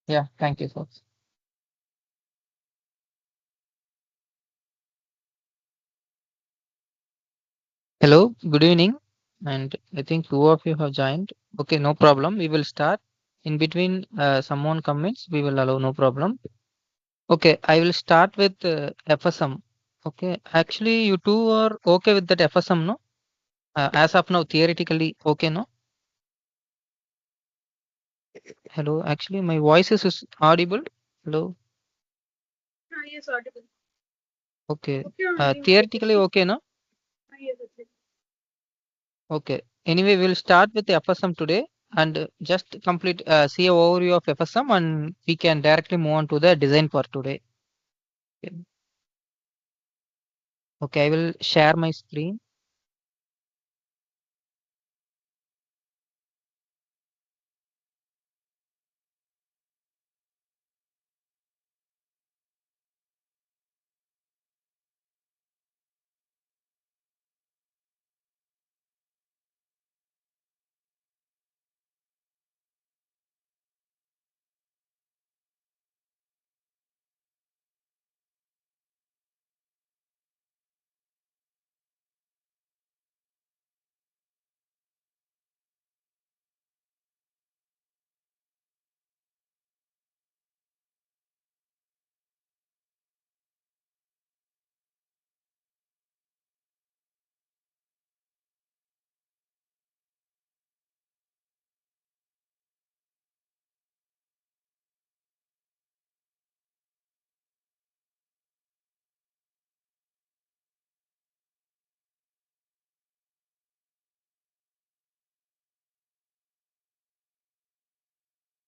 Yeah, thank you, folks. Hello, good evening. And I think two of you have joined. Okay, no problem. We will start. In between, someone comments, we will allow, no problem. Okay, I will start with FSM. Okay, actually, you two are okay with that FSM, no? As of now, theoretically, okay, no? Hello, actually, my voice is audible. Hello, Yes, audible. okay. Okay, only my Theoretically, question. okay, no? Yes, okay. Okay. Anyway, we'll start with the FSM today and just complete see a overview of FSM and we can directly move on to the design part today. Okay, Okay, I will share my screen.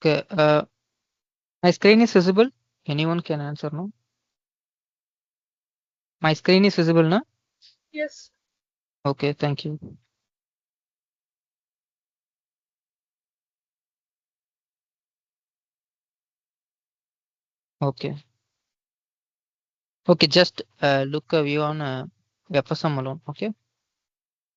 Okay, my screen is visible. Anyone can answer no? My screen is visible, no? Yes. Okay, thank you. Okay. Okay, just look a view on FSM alone. Okay.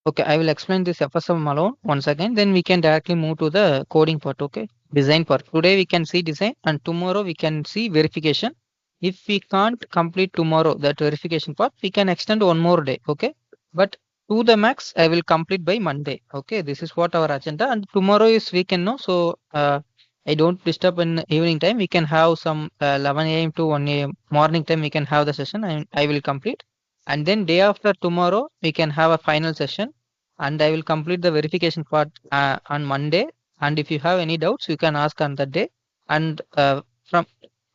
Okay, I will explain this FSM alone once again. Then we can directly move to the coding part. Okay, design part. Today we can see design, and tomorrow we can see verification. If we can't complete tomorrow that verification part, we can extend one more day. Okay, but to the max, I will complete by Monday. Okay, this is what our agenda. And tomorrow is weekend, no? So I don't disturb in evening time. We can have some 11 a.m. to 1 a.m. morning time. We can have the session, and I will complete. And then day after tomorrow, we can have a final session and I will complete the verification part on Monday. And if you have any doubts, you can ask on that day. And from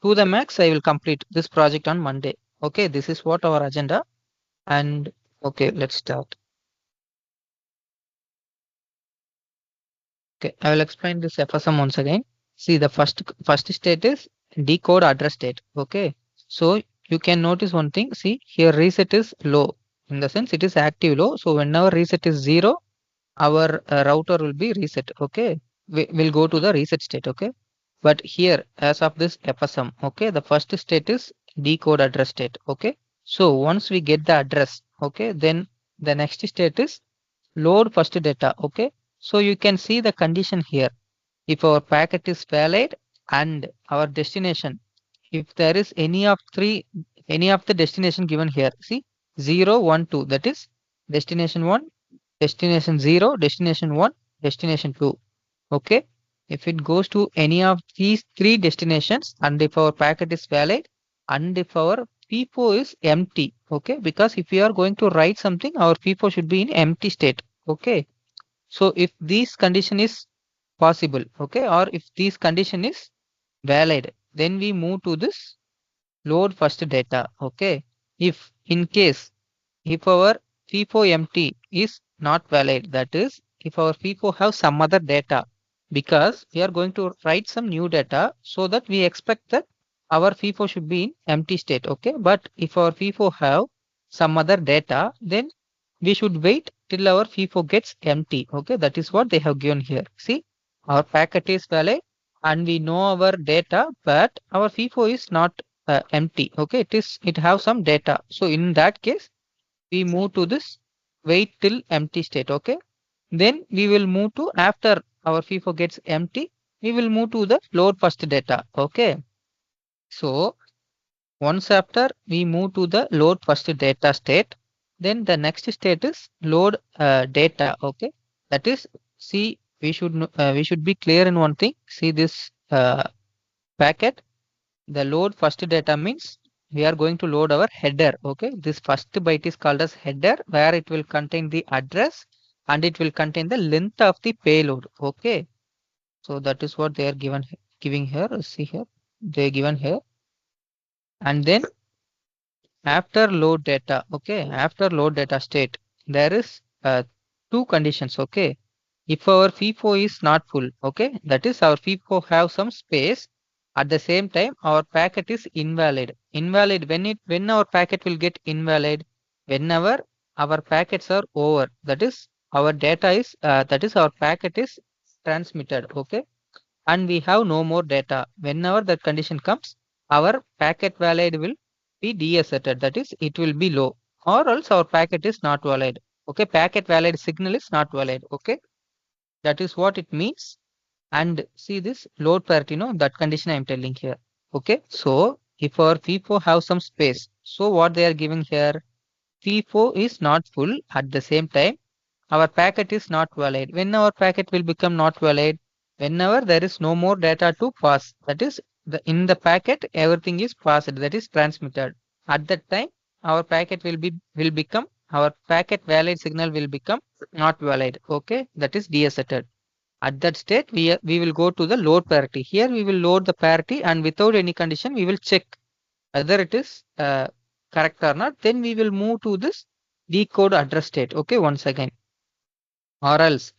to the max, I will complete this project on Monday. Okay, this is what our agenda. And okay, let's start. Okay, I will explain this FSM once again. See, the first state is decode address state. Okay, so you can notice one thing. See, here reset is low. In the sense, it is active low. So whenever reset is zero, our router will be reset. Okay, we'll go to the reset state. Okay, but here as of this FSM, okay, the first state is decode address state. Okay, so once we get the address, okay, then the next state is load first data. Okay, so you can see the condition here. If our packet is valid and our destination, if there is any of the destination given here, see 0 1 2, that is destination 1, destination 0, destination 1, destination 2. Okay, if it goes to any of these three destinations and if our packet is valid and if our FIFO is empty, okay, because if we are going to write something, our FIFO should be in empty state. Okay, so if this condition is possible, okay, or if this condition is valid, then we move to this load first data. Okay, if in case if our FIFO empty is not valid, that is, if our FIFO have some other data, because we are going to write some new data, so that we expect that our FIFO should be in empty state. Okay, but if our FIFO have some other data, then we should wait till our FIFO gets empty. Okay, that is what they have given here. See, our packet is valid and we know our data, but our FIFO is not empty. Okay, it have some data. So in that case, we move to this wait till empty state. Okay, then we will move to after our FIFO gets empty, we will move to the load first data. Okay. So once after we move to the load first data state, then the next state is load data. Okay. That is, see, we should be clear in one thing. See this packet. The load first data means we are going to load our header. Okay. This first byte is called as header, where it will contain the address and it will contain the length of the payload. Okay. So that is what they are giving here. See here, they given here. And then after load data, okay, after load data state, there is two conditions. Okay. If our FIFO is not full, okay, that is our FIFO have some space. At the same time, our packet is invalid. Invalid when our packet will get invalid, whenever our packets are over. That is our data is that is our packet is transmitted. Okay, and we have no more data. Whenever that condition comes, our packet valid will be deasserted. That is, it will be low, or else our packet is not valid. Okay, packet valid signal is not valid. Okay, that is what it means. And see this load parity, that condition I am telling here. Okay, so if our FIFO have some space, so what they are giving here, FIFO is not full. At the same time, our packet is not valid. When our packet will become not valid, whenever there is no more data to pass, that is, in the packet everything is passed, that is transmitted. At that time, our packet will become, our packet valid signal will become not valid. Okay, that is deasserted. At that state, we will go to the load parity. Here we will load the parity, and without any condition we will check whether it is correct or not. Then we will move to this decode address state. Okay, once again. Or else,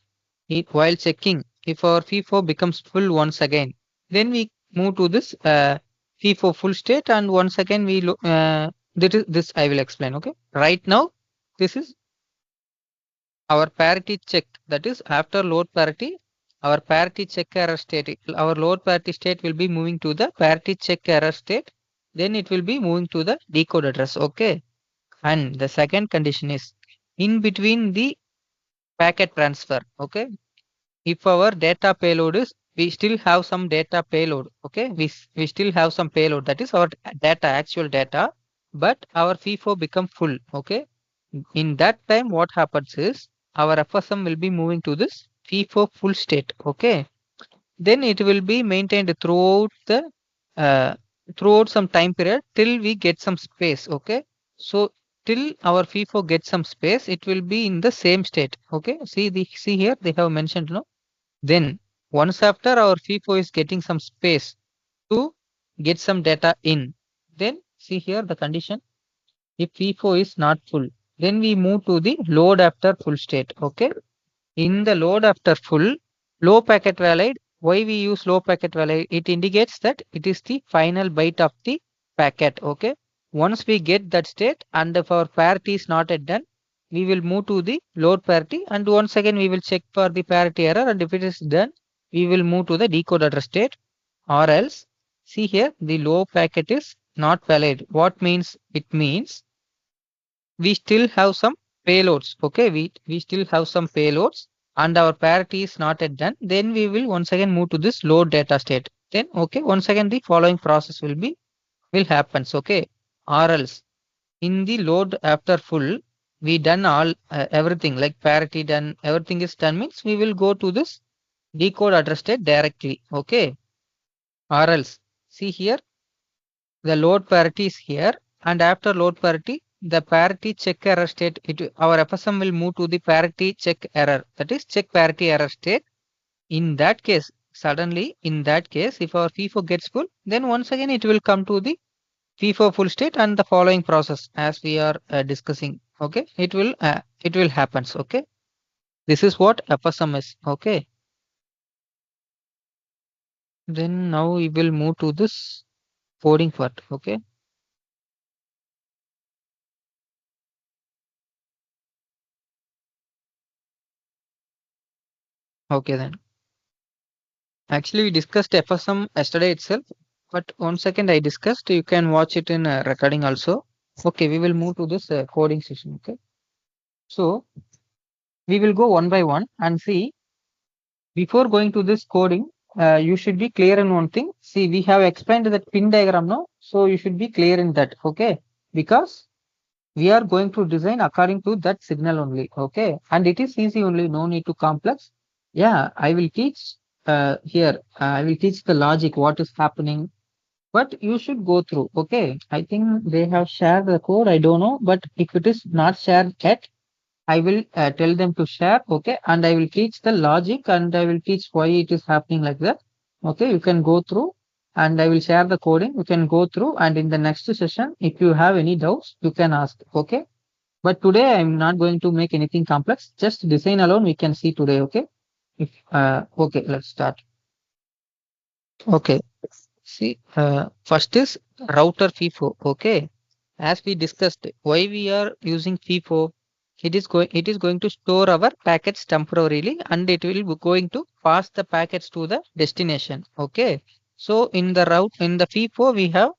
while checking if our FIFO becomes full once again, then we move to this FIFO full state, and once again this I will explain. Okay, right now this is our parity check. That is, after load parity, our parity check error state, our load parity state will be moving to the parity check error state. Then it will be moving to the decode address. Okay, and the second condition is in between the packet transfer. Okay, if our data payload is, we still have some data payload. Okay, we still have some payload, that is our data, actual data, but our FIFO become full. Okay, in that time what happens is our FSM will be moving to this FIFO full state. Okay, then it will be maintained throughout the throughout some time period till we get some space. Okay, so till our FIFO gets some space, it will be in the same state. Okay, see here they have mentioned, then once after our FIFO is getting some space to get some data in, then see here the condition, if FIFO is not full, then we move to the load after full state. Okay, in the load after full, low packet valid, why we use low packet valid, it indicates that it is the final byte of the packet. Okay, once we get that state and if our parity is not yet done, we will move to the load parity, and once again we will check for the parity error, and if it is done, we will move to the decode address state. Or else, see here, the low packet is not valid. What means? It means we still have some payloads. Okay, we still have some payloads and our parity is not yet done. Then we will once again move to this load data state. Then okay, once again the following process will happens. Okay, or else in the load after full, we done all everything, like parity done, everything is done, means we will go to this decode address state directly. Okay, or else see here, the load parity is here, and after load parity, the parity check error state, our FSM will move to the parity check error, that is check parity error state. In that case, suddenly in that case, if our FIFO gets full, then once again it will come to the FIFO full state, and the following process as we are discussing. Okay, it will happens. Okay, this is what FSM is. Okay, then now we will move to this coding part. Okay, okay then. Actually, we discussed FSM yesterday itself, but 1 second I discussed. You can watch it in recording also. Okay, we will move to this coding session. Okay, so we will go one by one and see. Before going to this coding, you should be clear in one thing. See, we have explained that pin diagram now, so you should be clear in that, okay? Because we are going to design according to that signal only, okay? And it is easy only, no need to complex. Yeah, I will teach here. I will teach the logic, what is happening, but you should go through, okay? I think they have shared the code, I don't know, but if it is not shared yet, I will tell them to share, okay? And I will teach the logic and I will teach why it is happening like that. Okay, you can go through and I will share the coding. You can go through and in the next session, if you have any doubts, you can ask, okay? But today I'm not going to make anything complex. Just design alone we can see today, okay? If okay, let's start. Okay, see, first is router FIFO, okay? As we discussed, why we are using FIFO? It is going to store our packets temporarily and it will be going to pass the packets to the destination. Okay. So in the route in the FIFO we have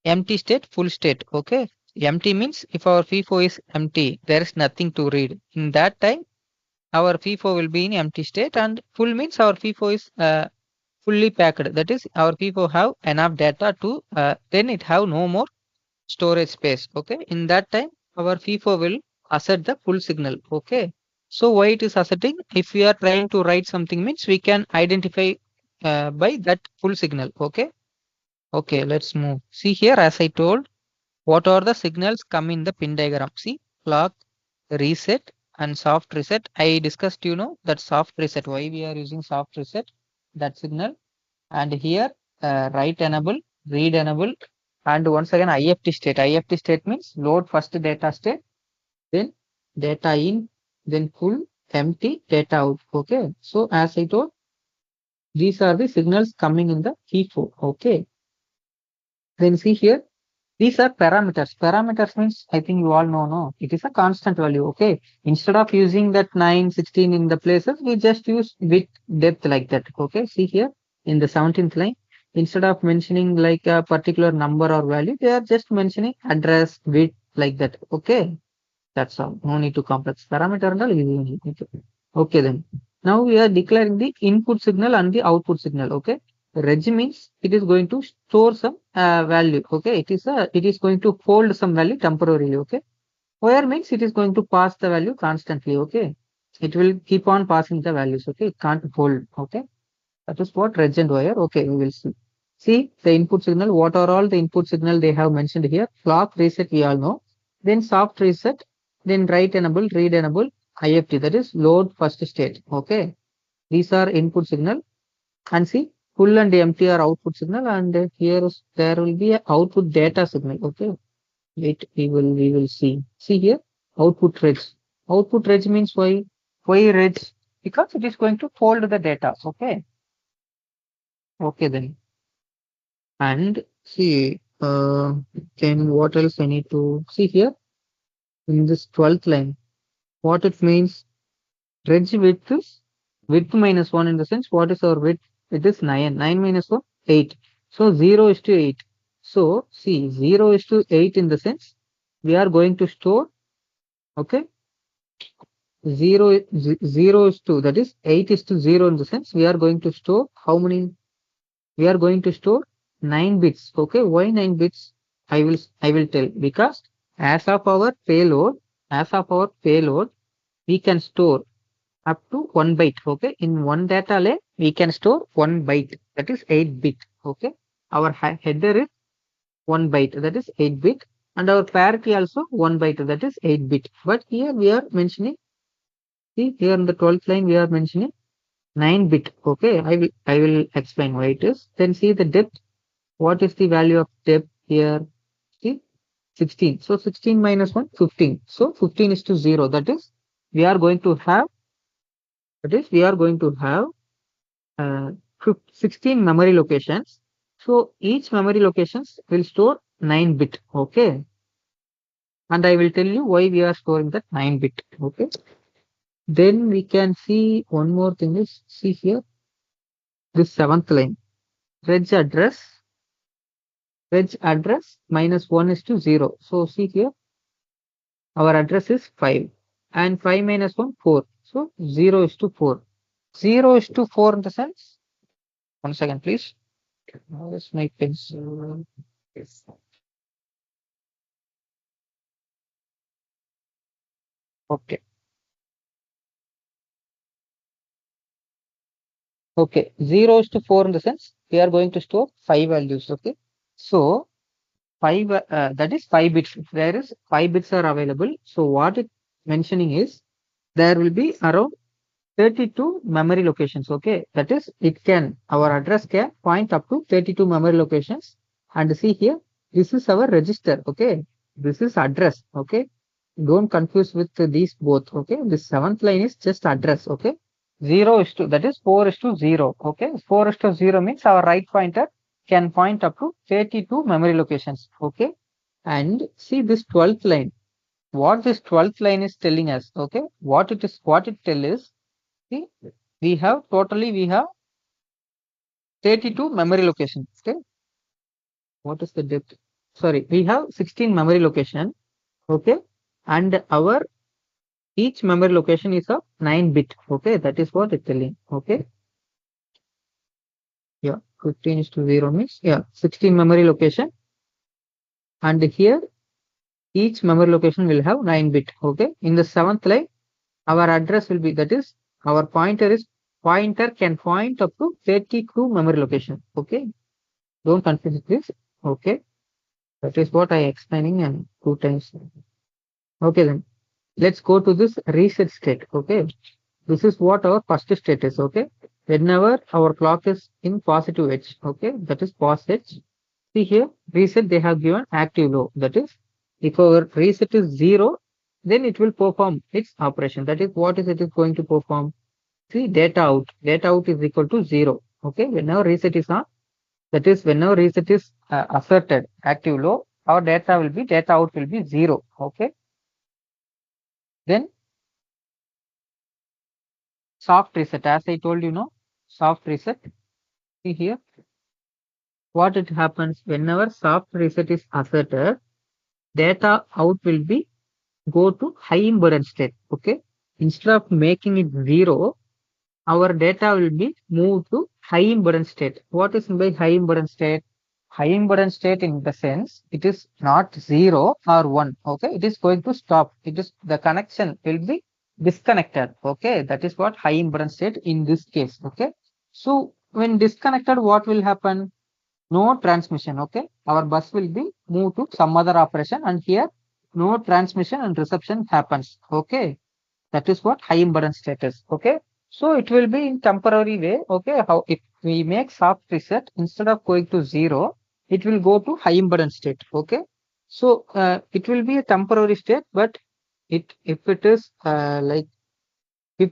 empty state, full state. Okay. Empty means if our FIFO is empty, there is nothing to read. In that time, our FIFO will be in empty state and full means our FIFO is fully packed. That is our FIFO have enough data to then it have no more storage space. Okay, in that time our FIFO will assert the full signal. Okay, so why it is asserting? If we are trying to write something means we can identify by that full signal. Okay, okay, let's move. See here, as I told, what are the signals come in the pin diagram? See, clock, reset and soft reset. I discussed, that soft reset, why we are using soft reset, that signal. And here write enable, read enable, and once again IFT state. IFT state means load first data state, then data in, then full, empty, data out. Okay. So as I told, these are the signals coming in the FIFO. Okay. Then see here, these are parameters. Parameters means I think you all know, no, it is a constant value. Okay. Instead of using that 9, 16 in the places, we just use width, depth like that. Okay. See here in the 17th line, instead of mentioning like a particular number or value, they are just mentioning address, width like that. Okay. That's all. No need to complex. Parameter and all easy only. Okay then. Now we are declaring the input signal and the output signal. Okay. Reg means it is going to store some value. Okay. It is going to hold some value temporarily. Okay. Wire means it is going to pass the value constantly. Okay. It will keep on passing the values. Okay. It can't hold. Okay. That is what reg and wire. Okay. We will see. See the input signal. What are all the input signal they have mentioned here? Clock reset, we all know. Then soft reset, then write enable, read enable, IFT, that is load first state. Okay. These are input signal. And see, full and empty are output signal. And here there will be a output data signal. Okay. Wait, we will see. See here, output reg. Output reg means why? Why reg? Because it is going to hold the data. Okay. Okay then. And see, then what else I need to see here in this 12th line? What it means, reg width is width minus 1 in the sense, what is our width? It is 9. 9 minus 1, 8. So 0 is to 8. So see, 0 is to 8 in the sense, we are going to store, okay, 0 is to, that is 8 is to 0 in the sense, we are going to store how many? We are going to store 9 bits. Okay, why 9 bits? I will tell, because as of our payload, we can store up to 1 byte. Okay, in one data lane we can store 1 byte, that is 8 bit. Okay, our header is 1 byte, that is 8 bit, and our parity also 1 byte, that is 8 bit. But here we are mentioning, see here in the 12th line we are mentioning 9 bit. Okay, I will explain why it is. Then see the depth. What is the value of depth here? See, 16. So 16 minus 1, 15. So 15 is to 0. That is, we are going to have, uh, 16 memory locations. So each memory locations will store 9 bit. Okay. And I will tell you why we are storing that 9 bit. Okay. Then we can see one more thing is, see here, this 7th line. Reg address minus 1 is to 0. So see here, our address is 5 and 5 minus 1, 4. So 0 is to 4. 0 is to 4 in the sense, 1 second, please. Where's my pencil? Okay. Okay. 0 is to 4 in the sense we are going to store 5 values. Okay. So 5 that is 5 bits. There is 5 bits are available. So what it mentioning is there will be around 32 memory locations. Okay. That is our address can point up to 32 memory locations. And see here, this is our register. Okay. This is address. Okay. Don't confuse with these both. Okay. This seventh line is just address. Okay. 0 is to, that is 4 is to 0. Okay. 4 is to 0 means our right pointer can point up to 32 memory locations. Okay. And see this 12th line. What this 12th line is telling us. Okay. What it tells is, see, we have 32 memory locations. Okay. What is the depth? Sorry, we have 16 memory location. Okay. And our each memory location is of 9 bit. Okay. That is what it's telling. Okay. Yeah. 15 is to 0 means, yeah, 16 memory location. And here each memory location will have 9 bit. Okay. In the seventh line, our address will be, that is, our pointer can point up to 32 memory location. Okay. Don't confuse this. Okay. That is what I explaining and 2 times. Okay, then let's go to this reset state. Okay. This is what our first state is. Okay. Whenever our clock is in positive edge. Okay. That is pos edge. See here, reset they have given active low. That is, if our reset is 0, then it will perform its operation. That is, what is it is going to perform? See, data out. Data out is equal to 0. Okay. Whenever reset is on, that is, whenever reset is asserted active low, our data out will be 0. Okay. Then soft reset, as I told you, no, soft reset. See here, what it happens whenever soft reset is asserted, data out will be go to high impedance state. Okay. Instead of making it 0, our data will be moved to high impedance state. What is by high impedance state? High impedance state in the sense it is not 0 or 1. Okay. It is going to stop. It is the connection will be disconnected. Okay. That is what high impedance state in this case. Okay. So when disconnected, what will happen? No transmission. Okay. Our bus will be moved to some other operation, and here no transmission and reception happens. Okay. That is what high impedance state is. Okay. So it will be in temporary way. Okay. How if we make soft reset, instead of going to 0, it will go to high impedance state. Okay. So it will be a temporary state, but if it is like if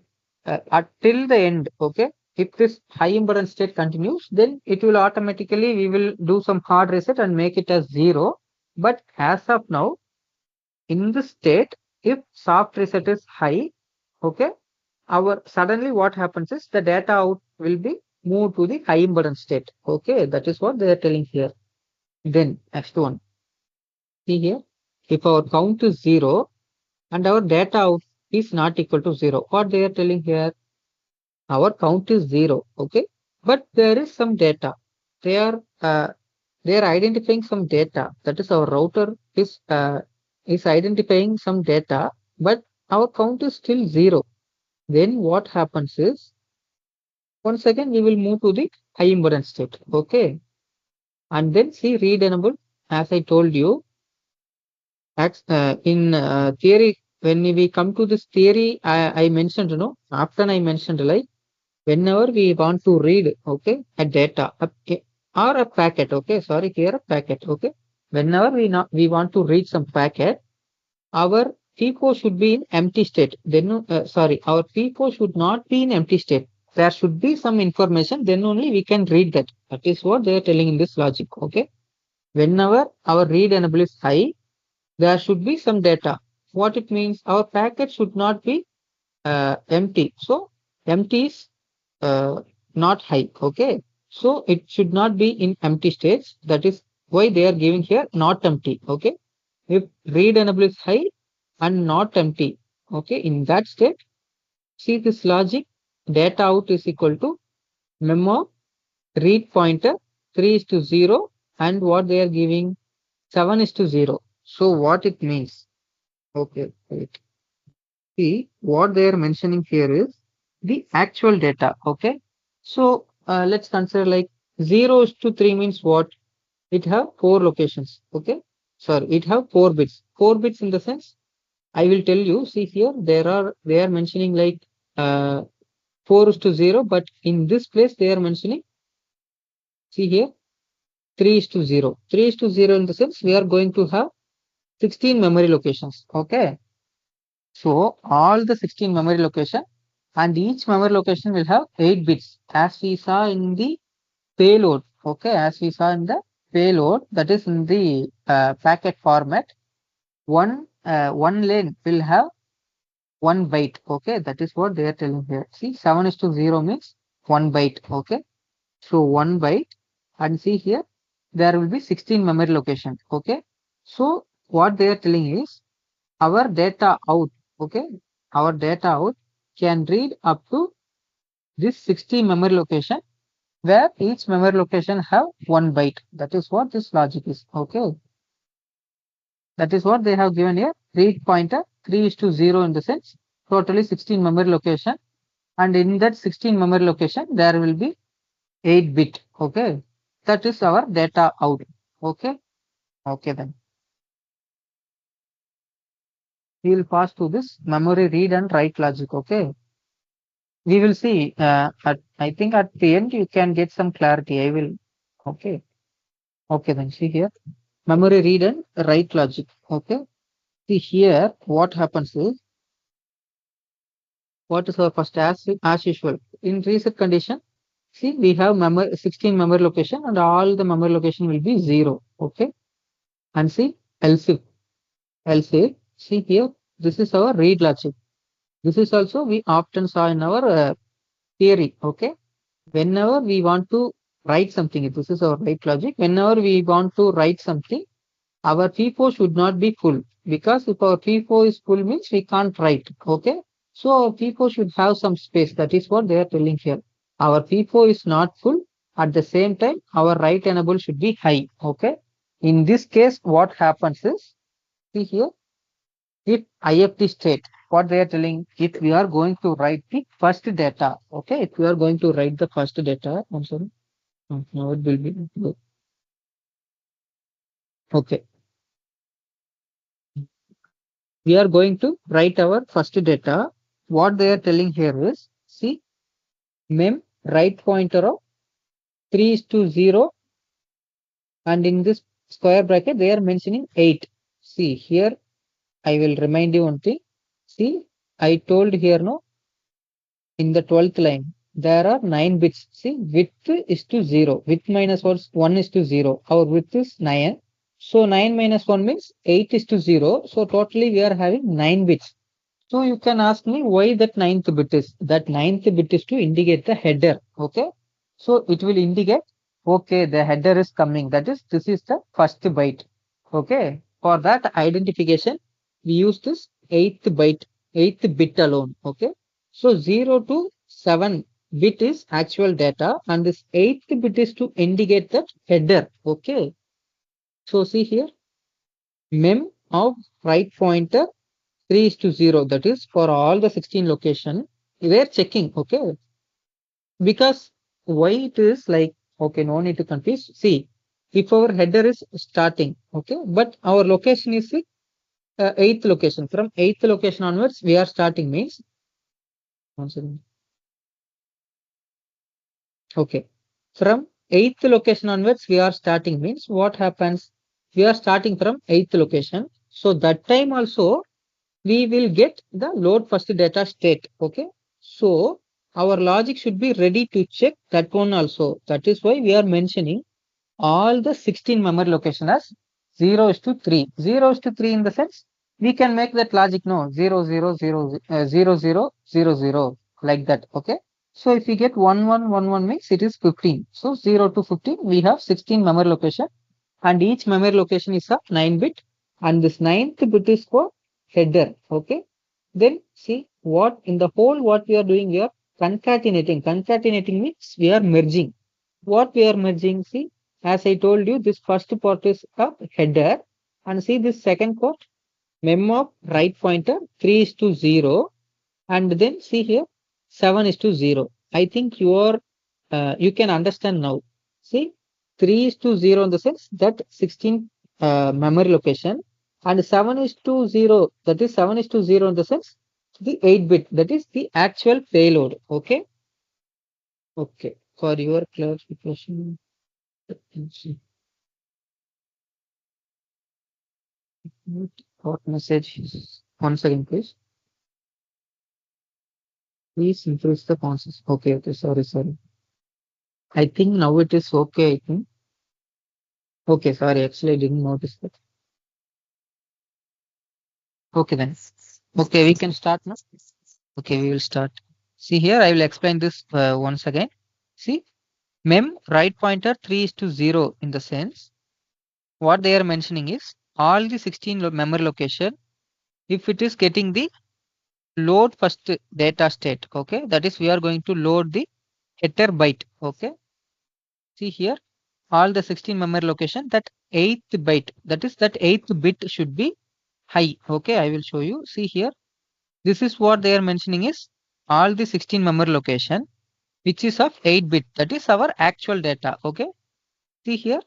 till the end. Okay. If this high impedance state continues, then it will automatically, we will do some hard reset and make it as 0. But as of now, in this state, if soft reset is high, okay, our suddenly what happens is the data out will be moved to the high impedance state. Okay, that is what they are telling here. Then next one, see here, if our count is 0 and our data out is not equal to 0, what they are telling here? Our count is 0. Okay, but there is some data. They are identifying some data. That is, our router is identifying some data, but our count is still 0. Then what happens is, once again we will move to the high impedance state. Okay, and then see read enable. As I told you, in theory, when we come to this theory, I mentioned, often I mentioned, like, whenever we want to read, okay, a data or a packet. Okay, sorry, here a packet. Okay, whenever we want to read some packet, our FIFO should be in empty state. Then our FIFO should not be in empty state. There should be some information. Then only we can read that. That is what they are telling in this logic. Okay, whenever our read enable is high, there should be some data. What it means? Our packet should not be empty. So empty is not high. Okay, so it should not be in empty states. That is why they are giving here not empty. Okay, if read enable is high and not empty, okay, in that state, see this logic, data out is equal to memo read pointer 3 is to 0 and what they are giving 7 is to 0. So what it means? Okay, wait. See, what they are mentioning here is the actual data. Okay. So let's consider like 0 is to 3 means what? It have 4 locations. Okay. Sorry, it have 4 bits. 4 bits in the sense, I will tell you, see here, they are mentioning like 4 is to 0, but in this place they are mentioning, see here, 3 is to 0. 3 is to 0 in the sense we are going to have 16 memory locations. Okay. So all the 16 memory location and each memory location will have 8 bits as we saw in the payload. Okay. As we saw in the payload, that is in the packet format, one lane will have 1 byte. Okay. That is what they are telling here. See, 7 is to 0 means 1 byte. Okay. So 1 byte, and see here, there will be 16 memory location. Okay. So what they are telling is our data out, okay, our data out can read up to this 16 memory location where each memory location have 1 byte. That is what this logic is. Okay. That is what they have given here. Read pointer 3 is to 0 in the sense totally 16 memory location, and in that 16 memory location there will be 8 bit. Okay. That is our data out. Okay. Okay, then we will pass to this memory read and write logic. Okay. We will see. I think at the end you can get some clarity. I will. Okay. Okay, then see here. Memory read and write logic. Okay. See here, what happens is, what is our first as usual in reset condition? See, we have memory 16 memory location and all the memory location will be 0. Okay. And see, else if, see here, this is our read logic. This is also we often saw in our theory. Okay. Whenever we want to write something, this is our write logic. Whenever we want to write something, our FIFO should not be full, because if our FIFO is full means we can't write. Okay. So our FIFO should have some space. That is what they are telling here. Our FIFO is not full. At the same time, our write enable should be high. Okay. In this case, what happens is, see here, if IFT state, what they are telling, if we are going to write the first data, okay, if we are going to write the first data, I'm sorry, now it will be, okay, we are going to write our first data. What they are telling here is, see, mem write pointer of 3 is to 0, and in this square bracket, they are mentioning 8. See, here, I will remind you one thing. See, I told here, no, in the 12th line, there are 9 bits. See, width is to 0. Width minus 1 is to 0. Our width is 9. So 9 minus 1 means 8 is to 0. So totally we are having 9 bits. So you can ask me why that ninth bit is. That ninth bit is to indicate the header. Okay. So it will indicate, okay, the header is coming. That is, this is the first byte. Okay. For that identification, we use this eighth bit alone. Okay. So 0 to 7 bit is actual data, and this eighth bit is to indicate that header. Okay. So see here, mem of write pointer 3 is to 0. That is for all the 16 location. We are checking. Okay. Because why it is like, okay, no need to confuse. See, if our header is starting, okay, but our location is the eighth location. From eighth location onwards, we are starting means. One second. Okay. From eighth location onwards, we are starting means what happens? We are starting from eighth location. So that time also, we will get the load first data state. Okay. So our logic should be ready to check that one also. That is why we are mentioning all the 16 memory location as 0 is to 3. 0 is to 3 in the sense we can make that logic no 0 0 0 0 0 0 0 like that. Okay. So if we get 1 1 1 1 means it is 15. So 0 to 15 we have 16 memory location, and each memory location is a 9 bit, and this ninth bit is for header. Okay. Then see what in the whole what we are doing here, concatenating. Concatenating means we are merging. what we are merging, see, as I told you, this first part is a header, and see this second part, mem of right pointer 3 is to 0, and then see here 7 is to 0. I think you can understand now. See, 3 is to 0 in the sense that 16 memory location, and 7 is to 0, that is 7 is to 0 in the sense the 8-bit, that is the actual payload. Okay. Okay. For your clarification, let me see. What message? One second, please. Please increase the fonts. Okay, okay, sorry. I think now it is okay, I think. Okay, sorry, actually I didn't notice that. Okay then. Okay, we can start now. Okay, we will start. See here, I will explain this once again. See, mem right pointer 3 is to 0 in the sense, what they are mentioning is all the 16 memory location, if it is getting the load first data state, okay, that is we are going to load the header byte, okay. See here, all the 16 memory location, that 8th byte, that is that 8th bit should be high, okay. I will show you. See here, this is what they are mentioning is all the 16 memory location which is of 8 bit, that is our actual data, okay. See here,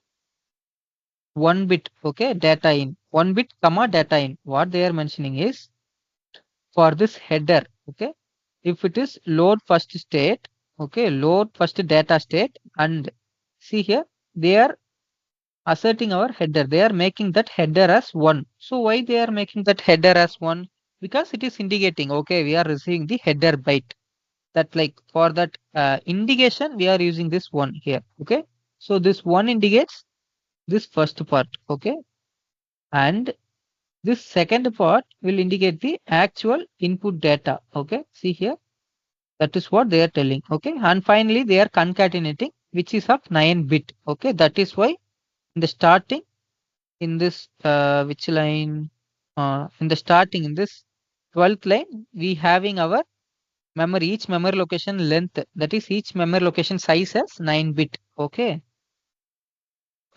1 bit, okay, data in, 1 bit comma data in. What they are mentioning is for this header, okay, if it is load first state, okay, load first data state, and see here, they are asserting our header, they are making that header as 1. So why they are making that header as 1? Because it is indicating, okay, we are receiving the header byte, that like for that indication we are using this 1 here, okay. So this 1 indicates this first part, okay, and this second part will indicate the actual input data, okay. See here, that is what they are telling, okay. And finally they are concatenating, which is of 9 bit, okay. That is why in the starting, in this which line, in the starting, in this 12th line, we having our memory, each memory location length, that is each memory location size as 9 bit, okay.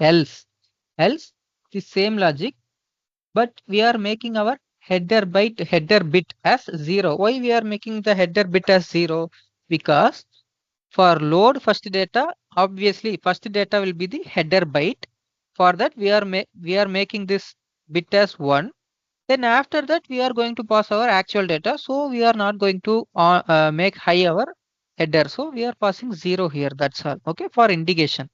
Else the same logic, but we are making our header bit as 0. Why we are making the header bit as 0? Because for load first data, obviously first data will be the header byte. For that we are making this bit as 1. Then after that we are going to pass our actual data. So we are not going to make high our header. So we are passing 0 here. That's all. Okay, for indication.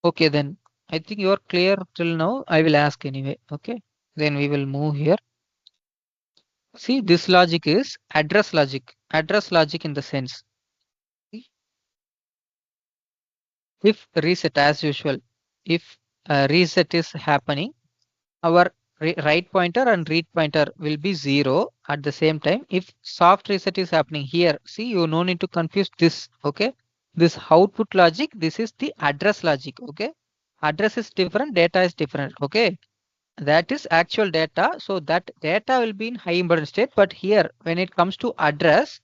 Okay, then I think you are clear till now. I will ask anyway. Okay, then we will move here. See, this logic is address logic. Address logic in the sense, if reset as usual, if reset is happening, our right pointer and read pointer will be 0 at the same time. If soft reset is happening here, see, you no need to confuse this, okay. This output logic, this is the address logic, okay. Address is different, data is different, okay. That is actual data, so that data will be in high impedance state. But here when it comes to address,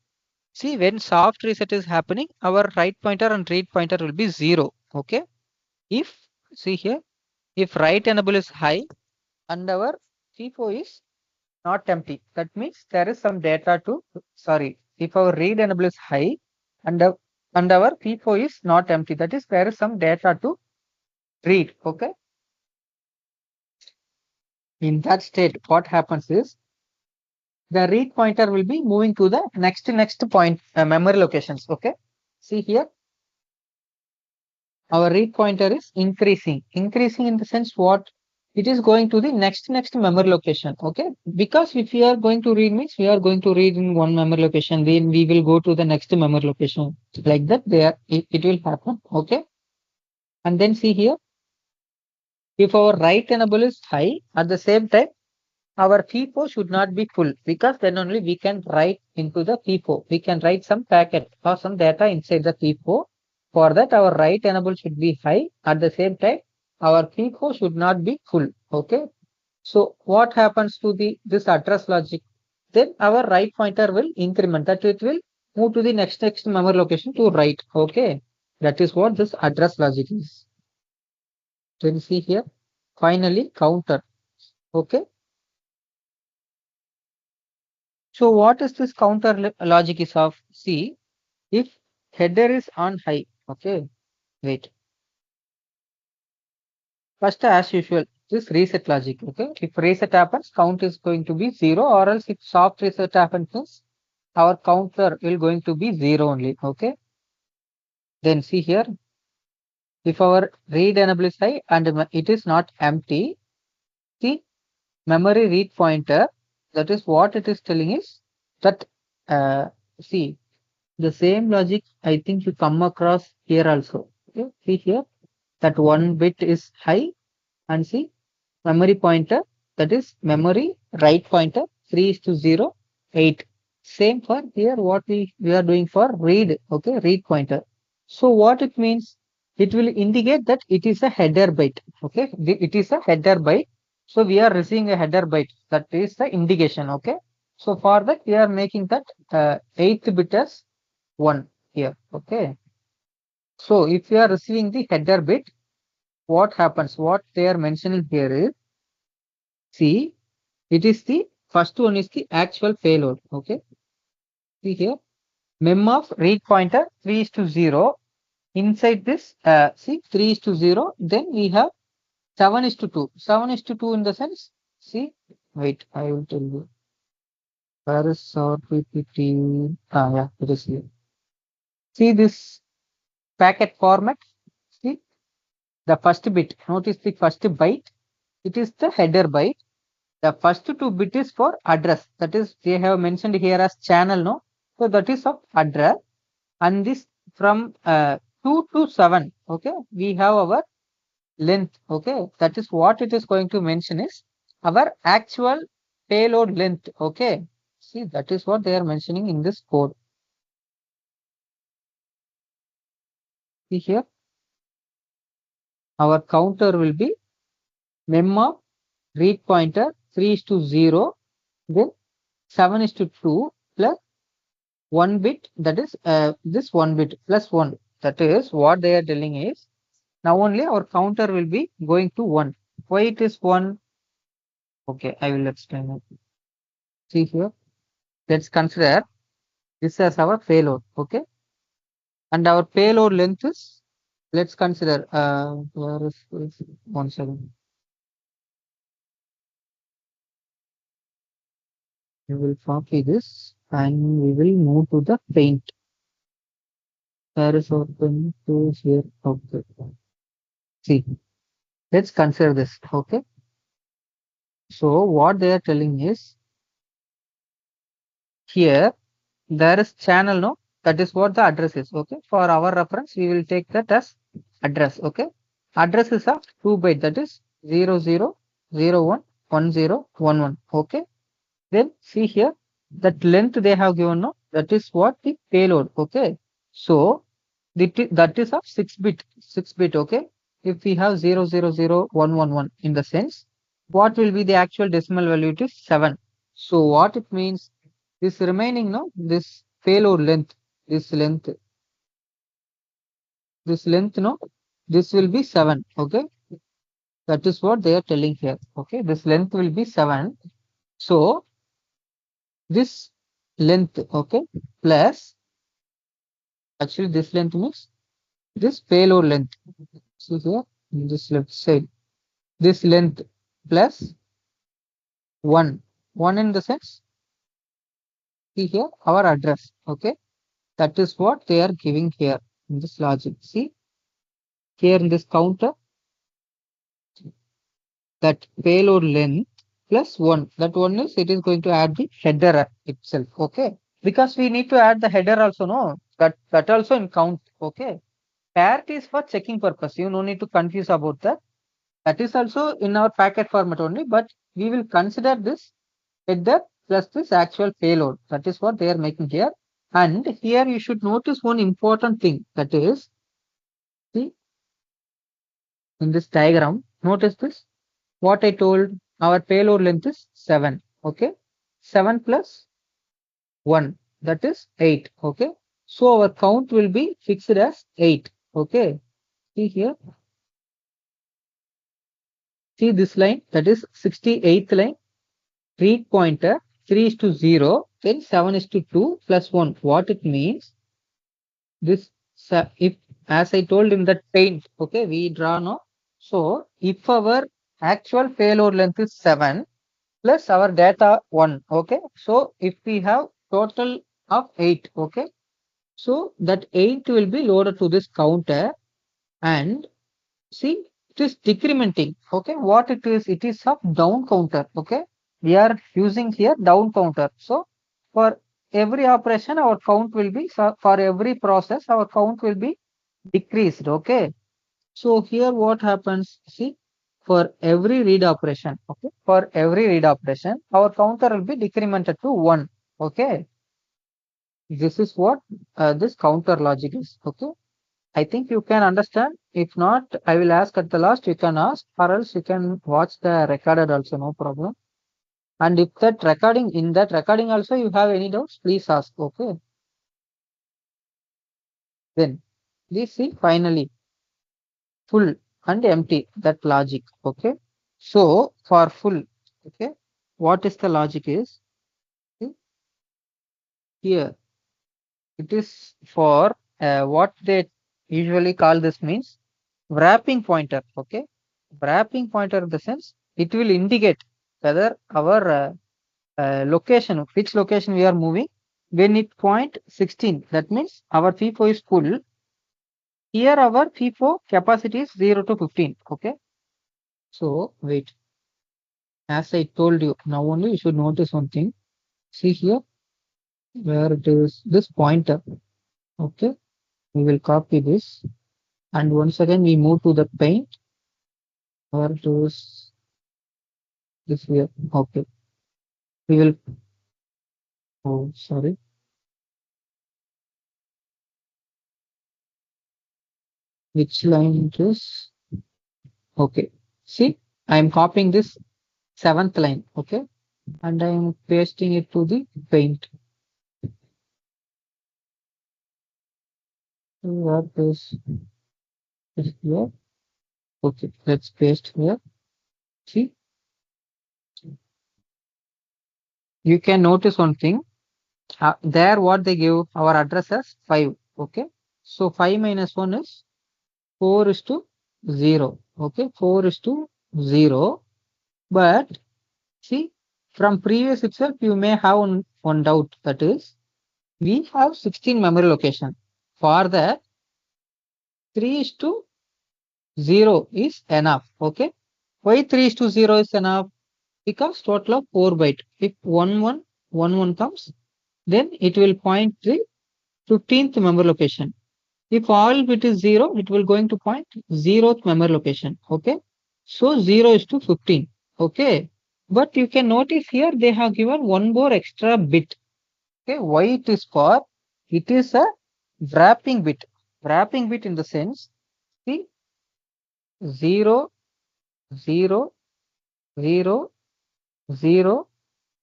see, when soft reset is happening, our right pointer and read pointer will be 0, okay. If, see here, if write enable is high and our FIFO is not empty, that means there is some data to, sorry, if our read enable is high and our FIFO is not empty, that is there is some data to read, okay. In that state, what happens is the read pointer will be moving to the next point memory locations, okay. See here, our read pointer is increasing in the sense, what it is going to the next memory location, okay. Because if we are going to read means we are going to read in one memory location, then we will go to the next memory location, like that it will happen, okay. And then see here, if our write enable is high, at the same time our FIFO should not be full, because then only we can write into the FIFO. We can write some packet or some data inside the FIFO. For that, our write enable should be high. At the same time, our FIFO should not be full. Okay. So what happens to this address logic? Then our write pointer will increment, that it will move to the next memory location to write. Okay. That is what this address logic is. Can you see here? Finally, counter. Okay. So what is this counter logic is of? See, if header is on high, okay, wait. First, as usual, this reset logic, okay. If reset happens, count is going to be 0, or else if soft reset happens, our counter will going to be 0 only, okay. Then see here, if our read enable is high and it is not empty, see memory read pointer, that is what it is telling is that, see, the same logic I think you come across here also. Okay, see here that one bit is high, and see memory pointer, that is memory write pointer 3 is to 0, 8. Same for here what we are doing for read, okay, read pointer. So what it means, it will indicate that it is a header byte, okay, it is a header byte. So we are receiving a header byte, that is the indication, okay. So for that we are making that 8th bit as 1 here, okay. So if you are receiving the header bit, what happens, what they are mentioning here is, see, it is the first one is the actual payload, okay. See here, mem of read pointer 3 is to 0. Inside this, see 3 is to 0. Then we have 7 is to 2. 7 is to 2 in the sense, see, wait, I will tell you. Where is our PPT? Ah, yeah, it is here. See this packet format. See the first bit. Notice the first byte. It is the header byte. The first 2 bit is for address. That is, they have mentioned here as channel, no? So that is of address. And this from 2 to 7, okay, we have our length, okay. That is what it is going to mention is our actual payload length, okay. See, that is what they are mentioning in this code. See here, our counter will be mem of read pointer 3 is to 0, then 7 is to 2 plus 1 bit, that is this 1 bit plus 1. That is what they are telling is, now only our counter will be going to 1. Why it is 1? Okay, I will explain it. See here, let's consider this as our payload, okay, and our payload length is, let's consider, where is this? 1 second. We will copy this and we will move to the paint. Where is our paint? To here, okay. See, let's consider this, okay. So what they are telling is, here there is channel, no, that is what the address is, okay. For our reference we will take that as address, okay. Address is of 2 byte, that is 00011011, okay. Then see here, that length they have given, no, that is what the payload, okay. So that is of 6 bit, okay. If we have 000111 in the sense, what will be the actual decimal value? It is 7. So what it means, this remaining, no, this payload length, this length, no, this will be 7, okay. That is what they are telling here, okay. This length will be 7. So this length, okay, plus, actually this length means this payload length. See here, in this left side, this length plus 1. 1 in the sense, see here, our address, okay. That is what they are giving here in this logic. See here in this counter, that payload length plus 1. That 1 is, it is going to add the header itself, okay. Because we need to add the header also, no, that also in count, okay. Parity is for checking purpose. You no need to confuse about that. That is also in our packet format only, but we will consider this header plus this actual payload. That is what they are making here. And here you should notice one important thing, that is, see in this diagram, notice this, what I told, our payload length is 7, okay. 7 plus 1, that is 8, okay. So our count will be fixed as 8, Okay, see here. See this line, that is 68th line. Read pointer 3 is to 0, then 7 is to 2 plus 1. What it means? This, if as I told in that paint, okay, we draw now. So if our actual payload length is 7 plus our data 1, okay. So if we have total of 8, okay. So that 8 will be loaded to this counter, and see, it is decrementing. Okay, what it is of down counter. Okay, we are using here down counter. So for every operation, our count will be, so for every process, our count will be decreased. Okay, so here what happens? See, for every read operation, okay, for every read operation, our counter will be decremented to 1. Okay, this is what this counter logic is. Okay. I think you can understand. If not, I will ask at the last. You can ask, or else you can watch the recorded also, no problem. And if that recording, in that recording also you have any doubts, please ask. Okay. Then please see finally full and empty, that logic. Okay. So for full, okay, what is the logic is, see, here it is for what they usually call this means wrapping pointer. Okay, wrapping pointer in the sense it will indicate whether our location, which location we are moving. When it point 16, that means our FIFO is full. Here our FIFO capacity is 0 to 15. Okay, so wait, as I told you, now only you should notice one thing. See here where it is this pointer. Okay, we will copy this, and once again we move to the paint where it is this here. Okay, we will, oh sorry, which line it is. Okay, see, I am copying this 7th line. Okay, and I am pasting it to the paint. Where is here? Okay, let's paste here. See, you can notice one thing. There, what they give our address as 5. Okay, so 5 minus 1 is 4 is to 0. Okay, 4 is to 0. But see, from previous itself, you may have one doubt, that is, we have 16 memory location. For that, 3 is to 0 is enough. Okay, why 3 is to 0 is enough? Because total of 4 byte. If 1111 comes, then it will point the 15th memory location. If all bit is 0, it will going to point 0th memory location. Okay, so 0 is to 15. Okay, but you can notice here they have given one more extra bit. Okay, why it is for? It is a wrapping bit. Wrapping bit in the sense, see, 0 0 0 0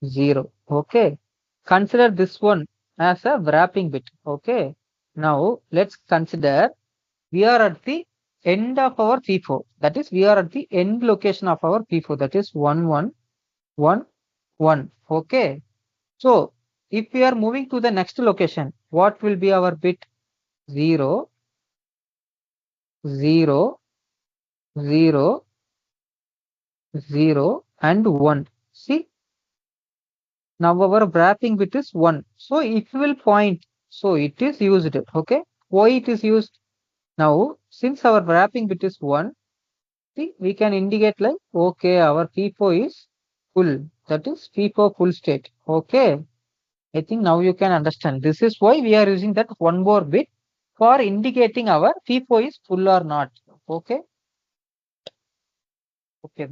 0. Okay, consider this one as a wrapping bit. Okay, now let's consider we are at the end of our FIFO. That is, we are at the end location of our FIFO. That is 1 1 1 1. Okay, so if we are moving to the next location, what will be our bit? 0 0 0 0 and 1. See, now our wrapping bit is 1. So it will point. So it is used. Okay, why it is used? Now, since our wrapping bit is 1, see, we can indicate like, okay, our FIFO is full. That is FIFO full state. Okay, I think now you can understand. This is why we are using that one more bit for indicating our FIFO is full or not. Okay. Okay.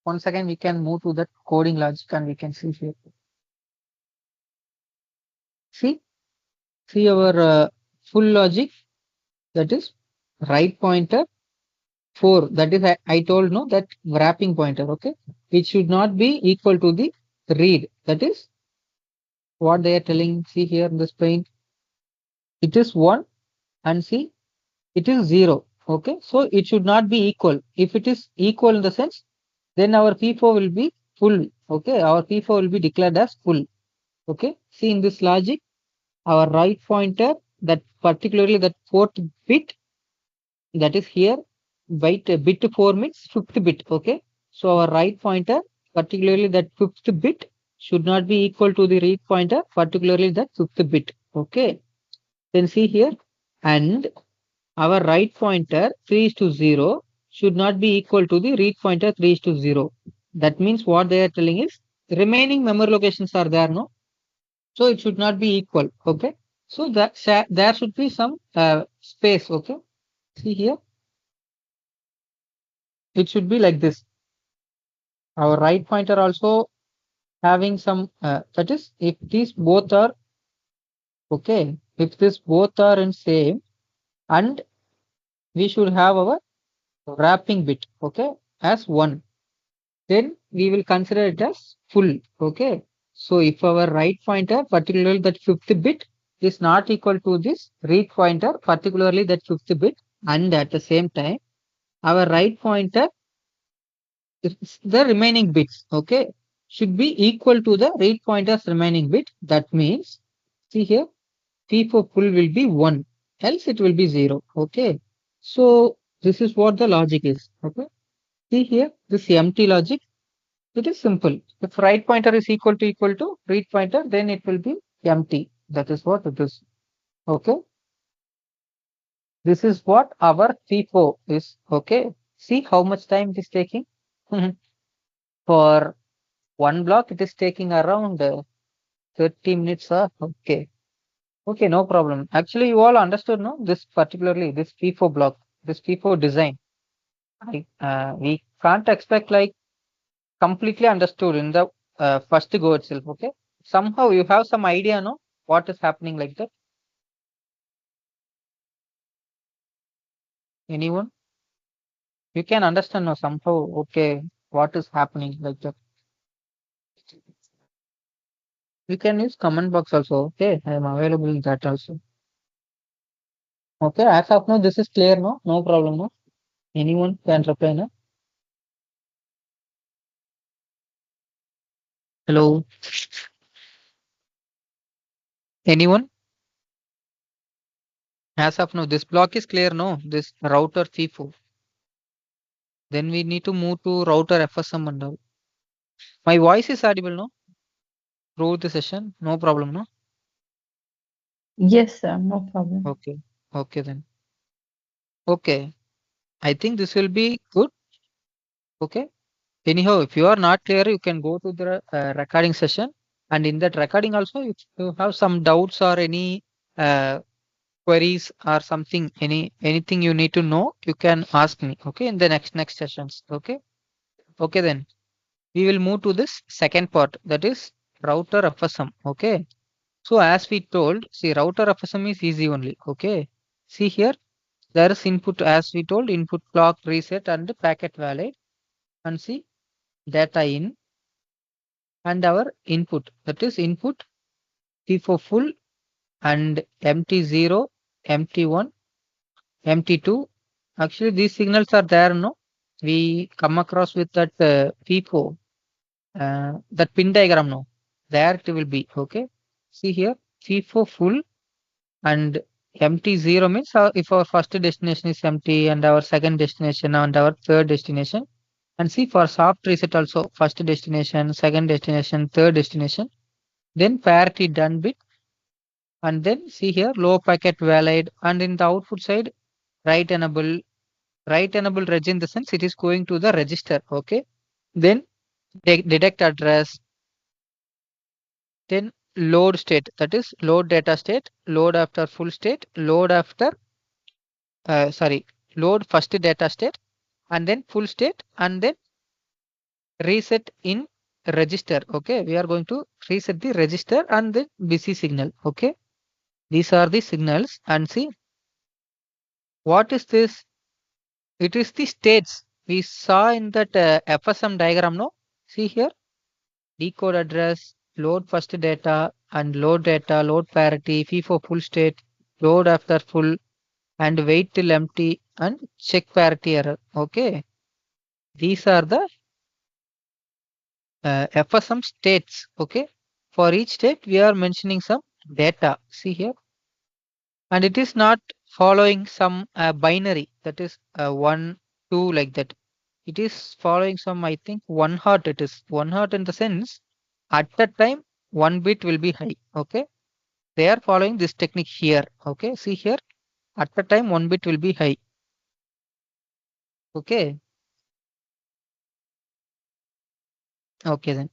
Once again, we can move to that coding logic and we can see here. See our full logic, that is right pointer 4. That is, I told no, that wrapping pointer. Okay, it should not be equal to the read. That is what they are telling. See here in this pane, it is 1 and see it is 0. Okay, so it should not be equal. If it is equal in the sense, then our P4 will be full. Okay, our P4 will be declared as full. Okay, see in this logic, our right pointer, that particularly that fourth bit, that is here, bit 4 means fifth bit. Okay, so our right pointer, particularly that fifth bit, should not be equal to the read pointer, particularly that fifth bit. Okay, then see here, and our right pointer 3 is to 0 should not be equal to the read pointer 3 is to 0. That means what they are telling is remaining memory locations are there, no? So it should not be equal. Okay, so that there should be some space. Okay, see here, it should be like this. Our right pointer also having some that is, if these both are okay, if this both are in same, and we should have our wrapping bit, okay, as 1, then we will consider it as full. Okay, so if our right pointer, particularly that fifth bit, is not equal to this read pointer, particularly that fifth bit, and at the same time our right pointer, the remaining bits, okay, should be equal to the read pointer's remaining bit. That means, see here, P for full will be 1, else it will be 0. Okay, so this is what the logic is. Okay, see here, this empty logic, it is simple. If right pointer is equal to read pointer, then it will be empty. That is what it is. Okay, this is what our P4 is. Okay, see how much time it is taking. For one block, it is taking around 30 minutes. Okay. Okay, no problem. Actually, you all understood, no? This particularly, this P4 block, this P4 design. We can't expect like completely understood in the first go itself. Okay. Somehow you have some idea, no? What is happening like that? Anyone? You can understand, no? Somehow, okay, what is happening like that? You can use comment box also. Okay, I am available in that also. Okay, as of now, this is clear, no? No problem, no? Anyone can reply, no? Hello? Anyone? As of now, this block is clear, no? This router FIFO. Then we need to move to router FSM and all. My voice is audible, no? Through the session, no problem, no? Yes, sir, no problem. Okay, okay then. Okay, I think this will be good. Okay. Anyhow, if you are not clear, you can go to the recording session, and in that recording also, if you have some doubts or any uh, queries or something, anything you need to know, you can ask me. Okay, in the next sessions. Okay. Okay then. We will move to this second part, that is router FSM. Okay, so as we told, see, router FSM is easy only. Okay, see here, there is input, as we told, input clock reset and packet valid, and see data in, and our input, that is input P4 full and MT0, MT1, MT2. Actually these signals are there, no? We come across with that P4, that pin diagram, no? There it will be. Okay, see here, P4 full and MT0 means if our first destination is empty, and our second destination and our third destination. And see, for soft reset also, first destination, second destination, third destination, then parity done bit, and then see here low packet valid, and in the output side write enable. Write enable reg in the sense it is going to the register. Okay, then detect address, then load state, that is load data state, load after full state, load after sorry, load first data state, and then full state, and then reset in register. Okay, we are going to reset the register and the busy signal. Okay, these are the signals, and see what is this? It is the states we saw in that FSM diagram, no? See here, decode address, load first data, and load data, load parity, FIFO full state, load after full, and wait till empty, and check parity error. Okay, these are the FSM states. Okay, for each state we are mentioning some data. See here, and it is not following some binary, that is 1 2 like that. It is following some, I think, 1 hot. It is 1 hot in the sense at that time 1 bit will be high. Okay, they are following this technique here. Okay, see here, at the time 1 bit will be high. Okay, okay, then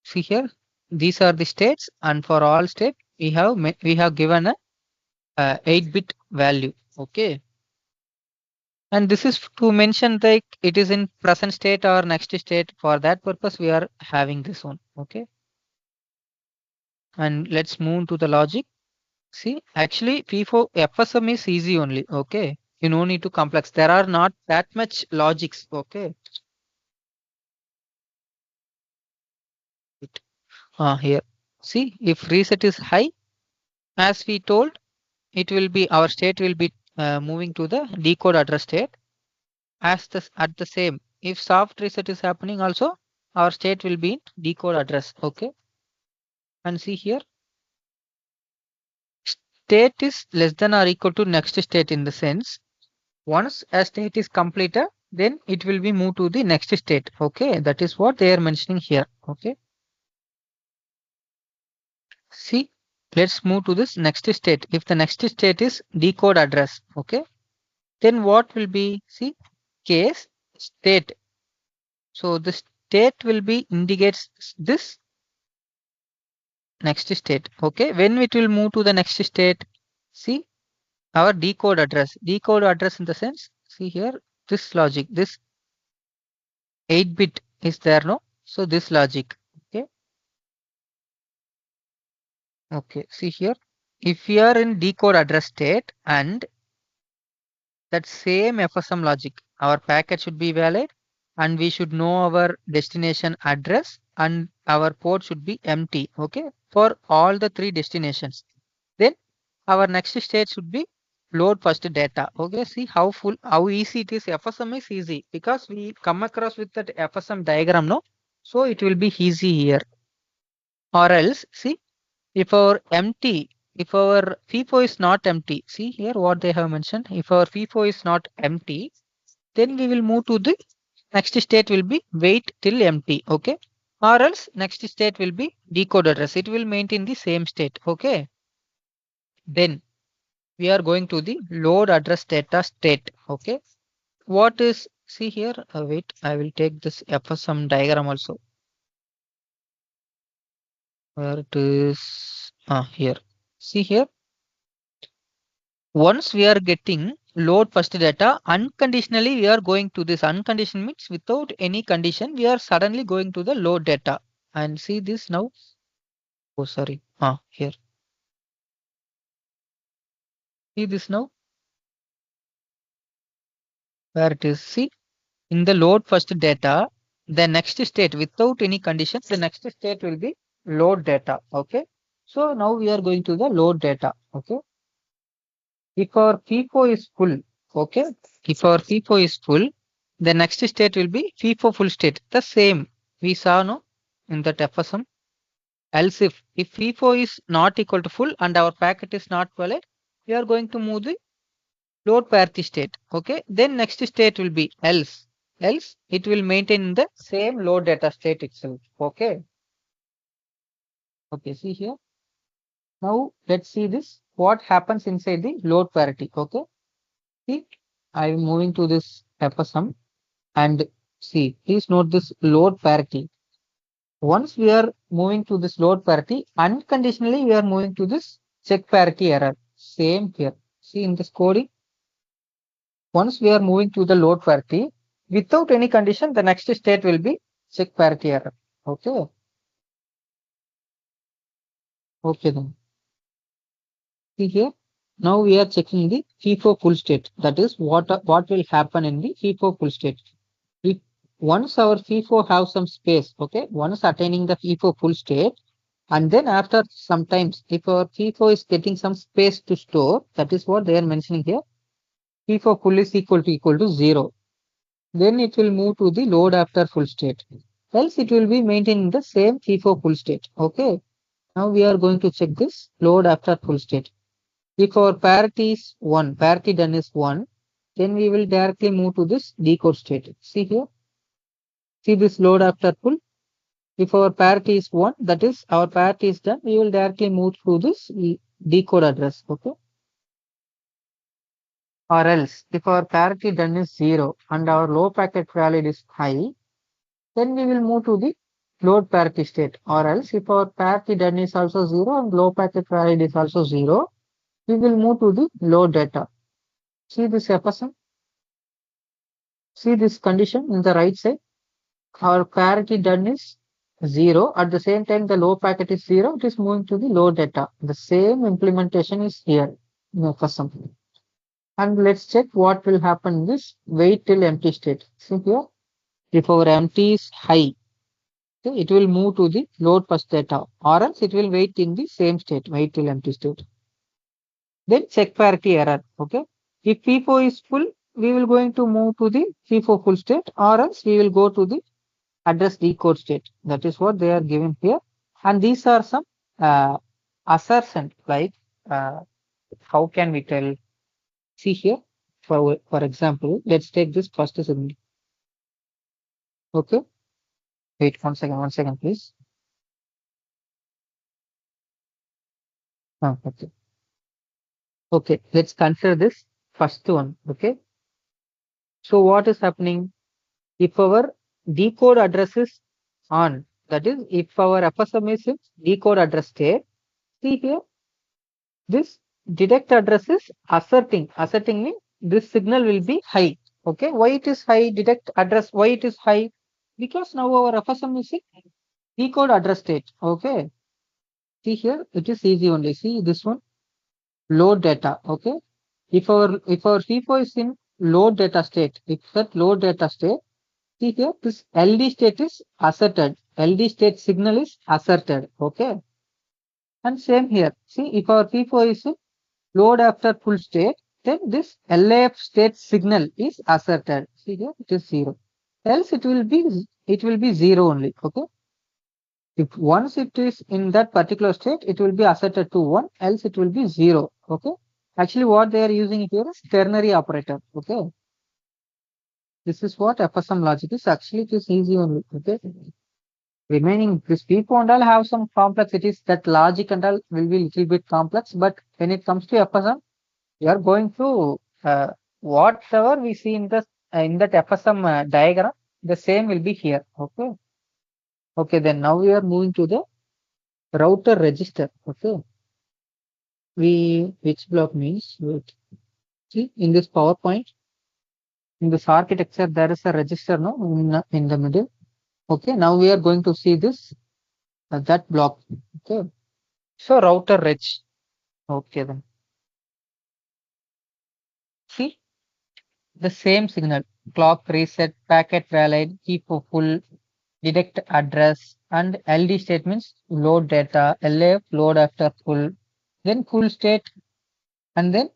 see here, these are the states, and for all state we have given a 8-bit value. Okay, and this is to mention like it is in present state or next state. For that purpose we are having this one. Okay, and let's move to the logic. See, actually FIFO FSM is easy only. Okay, you no need to complex, there are not that much logics. Okay, here, see, if reset is high, as we told, it will be, our state will be moving to the decode address state. As this at the same, if soft reset is happening also, our state will be in decode address. Okay, and see here, state is less than or equal to next state, in the sense once a state is completed, then it will be moved to the next state. Okay, that is what they are mentioning here. Okay, see, let's move to this next state. If the next state is decode address, okay, then what will be, see, case state. So the state will be indicates this next state. Okay, when it will move to the next state, see, our decode address in the sense, see here, this logic, this 8-bit is there, no? So this logic. Okay, okay, see here, if we are in decode address state, and that same FSM logic, our packet should be valid, and we should know our destination address, and our port should be empty. Okay, for all the 3 destinations. Then our next state should be load first data. Okay, see how easy it is. FSM is easy because we come across with that FSM diagram, no? So it will be easy here. Or else, see, if our FIFO is not empty, see here what they have mentioned. If our FIFO is not empty, then we will move to the next state will be wait till empty. Okay, or else next state will be decode address. It will maintain the same state. Okay, then we are going to the load address data state. Okay, what is, see here, wait, I will take this FSM diagram also. Where it is, here, see here, once we are getting load first data, unconditionally we are going to this. Unconditional means without any condition we are suddenly going to the load data. And see this now, oh sorry, here, see this now, where it is, see, in the load first data, the next state without any condition, the next state will be load data. Okay, so now we are going to the load data. Okay, if our FIFO is full, okay, if our FIFO is full, the next state will be FIFO full state, the same we saw, no, in that FSM. Else if FIFO is not equal to full and our packet is not valid, we are going to move the load parity state. Okay, then next state will be else it will maintain the same load data state itself. Okay, okay, see here, now let's see this, what happens inside the load parity. Okay, see, I am moving to this FSM, and see, please note this load parity. Once we are moving to this load parity, unconditionally we are moving to this check parity error. Same here, see, in this coding, once we are moving to the load parity, without any condition, the next state will be check parity error. Okay, okay, then see here, now we are checking the FIFO full state. That is what will happen in the FIFO full state. If once our FIFO have some space, okay, once attaining the FIFO full state, And then after sometimes, if our FIFO is getting some space to store, that is what they are mentioning here. FIFO full is equal to 0. Then it will move to the load after full state. Else it will be maintaining the same FIFO full state. Okay. Now we are going to check this load after full state. If our parity is 1, parity done is 1, then we will directly move to this decode state. See here. See this load after full. If our parity is 1, that is our parity is done, we will directly move through this decode address. Okay. Or else, if our parity done is 0 and our low packet value is high, then we will move to the load parity state. Or else, if our parity done is also 0 and low packet value is also 0, we will move to the load data. See this FSM. See this condition in the right side. Our parity done is 0. At the same time, the low packet is 0. It is moving to the load data. The same implementation is here in FSM. And let's check what will happen in this wait till empty state. See here. If our empty is high, okay, it will move to the load first data, or else it will wait in the same state, wait till empty state. Then check parity error. Okay. If FIFO is full, we will going to move to the FIFO full state, or else we will go to the address decode state. That is what they are given here. And these are some assertions like how can we tell? See here, for example, let's take this first signal. Okay. Wait 1 second, please. Okay. Okay, let's consider this first one. Okay. So what is happening? If our decode address is on, that is, if our FSM is in decode address state, see here, this detect address is asserting means this signal will be high. Okay, why it is high? Detect address, why it is high? Because now our FSM is in decode address state. Okay, see here, it is easy only. See this one, load data. Okay, if our FIFO is in load data state, if that load data state, see here, this LD state is asserted. LD state signal is asserted. Okay, and same here. See, if our FIFO is in load after full state, then this LAF state signal is asserted. See here, it is 0. Else it will be 0 only. Okay. If once it is in that particular state, it will be asserted to 1, else it will be 0. Okay. Actually, what they are using here is ternary operator. Okay. This is what FSM logic is. Actually, it is easy only. Okay. Remaining, this people and all have some complexities. That logic and all will be little bit complex. But when it comes to FSM, we are going to whatever we see in that FSM diagram, the same will be here. Okay. Okay. Then now we are moving to the router register. Okay. Which block means, wait, see in this PowerPoint, in this architecture, there is a register no in the middle. Okay. Now we are going to see this that block. Okay. So router reg. Okay then. See the same signal, clock reset, packet valid, keep full, detect address, and LD statements load data, LF load after full, then full state, and then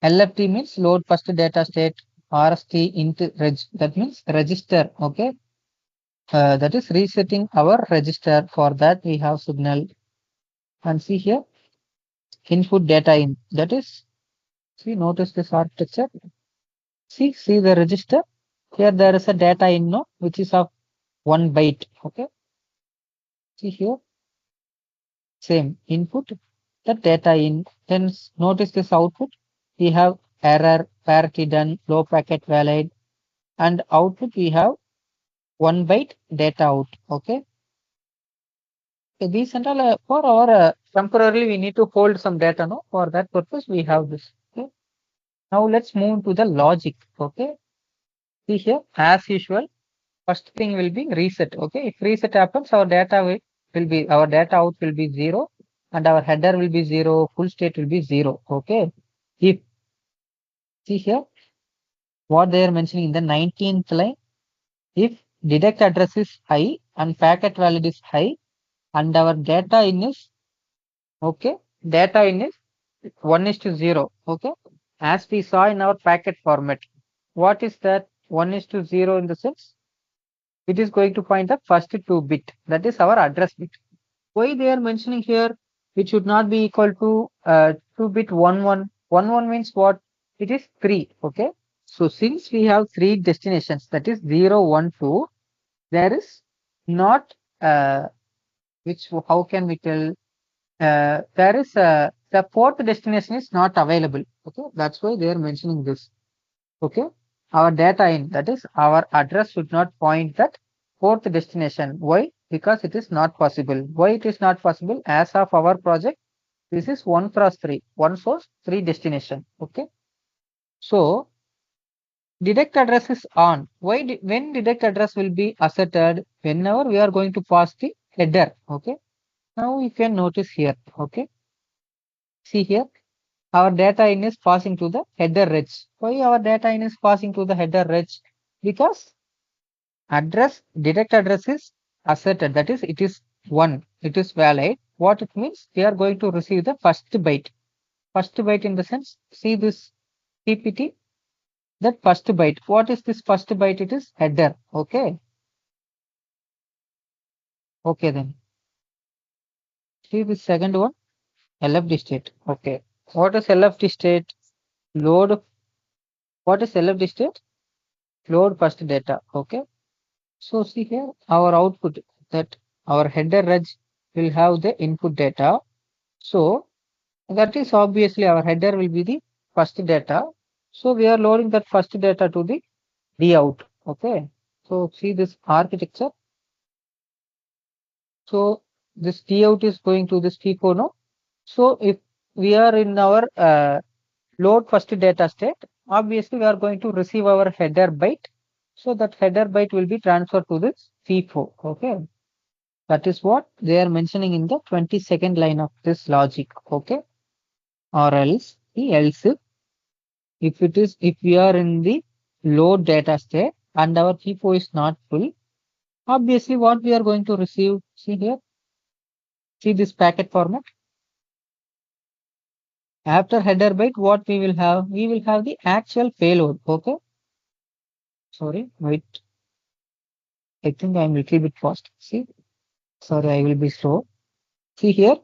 LFT means load first data state, RST into reg, that means register. Okay, that is resetting our register. For that we have signal, and see here input data in, that is, see, notice this architecture. See the register. Here there is a data in no, which is of 1 byte. Okay. See here. Same input, the data in. Then notice this output. We have error, parity done, low packet valid, and output we have 1 byte data out. Okay. Okay, these and all for our temporarily we need to hold some data. No, for that purpose we have this. Okay. Now let's move to the logic. Okay. See here, as usual, first thing will be reset. Okay, if reset happens, our data will be, our data out will be 0 and our header will be 0, full state will be 0. Okay, if, see here what they are mentioning in the 19th line, if detect address is high and packet valid is high, and our data in is, okay, data in is 1:0, okay, as we saw in our packet format. What is that 1:0 in the sense? It is going to find the first 2 bit, that is our address bit. Why they are mentioning here it should not be equal to 2 bit 1 1. 1 1 means what? It is 3, okay. So since we have 3 destinations, that is 0 1 2, there is not which, how can we tell, there is the fourth destination is not available, okay. That's why they are mentioning this, okay. Our data in, that is our address, should not point that fourth destination. Why? Because it is not possible. Why it is not possible? As of our project, this is 1 cross 3, 1 source 3 destination, okay. So detect address is on. Why? When detect address will be asserted? Whenever we are going to pass the header, okay. Now you can notice here, okay. See here, our data in is passing to the header reg. Why our data in is passing to the header reg? Because address, detect address is asserted, that is it is 1, it is valid. What it means? We are going to receive the first byte. First byte in the sense, see this PPT, that first byte. What is this first byte? It is header, okay. Okay then. See the second one, LFD state, okay. What is LFD state? Load. What is LFD state? Load first data, okay. So see here, our output, that our header reg will have the input data. So that is obviously our header will be the first data. So we are loading that first data to the D out, okay. So see this architecture. So this D out is going to this FIFO now. So if we are in our load first data state, obviously we are going to receive our header byte. So that header byte will be transferred to this FIFO, okay. That is what they are mentioning in the 22nd line of this logic, okay. Or else if it is, if we are in the load data state and our FIFO is not full, obviously what we are going to receive, see here, see this packet format. After header byte, what we will have? We will have the actual payload, okay. Sorry, wait. I think I'm a little bit fast. See, sorry, I will be slow. See here,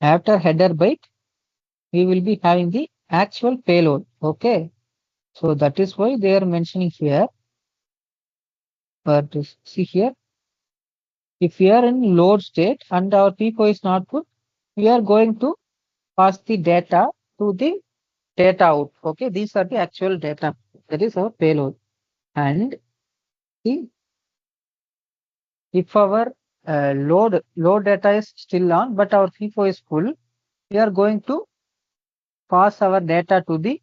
after header byte, we will be having the actual payload, okay. So that is why they are mentioning here. But see here, if we are in load state and our FIFO is not good, we are going to pass the data to the data out. Okay, these are the actual data. That is our payload. And see, if our load data is still on, but our FIFO is full, we are going to pass our data to the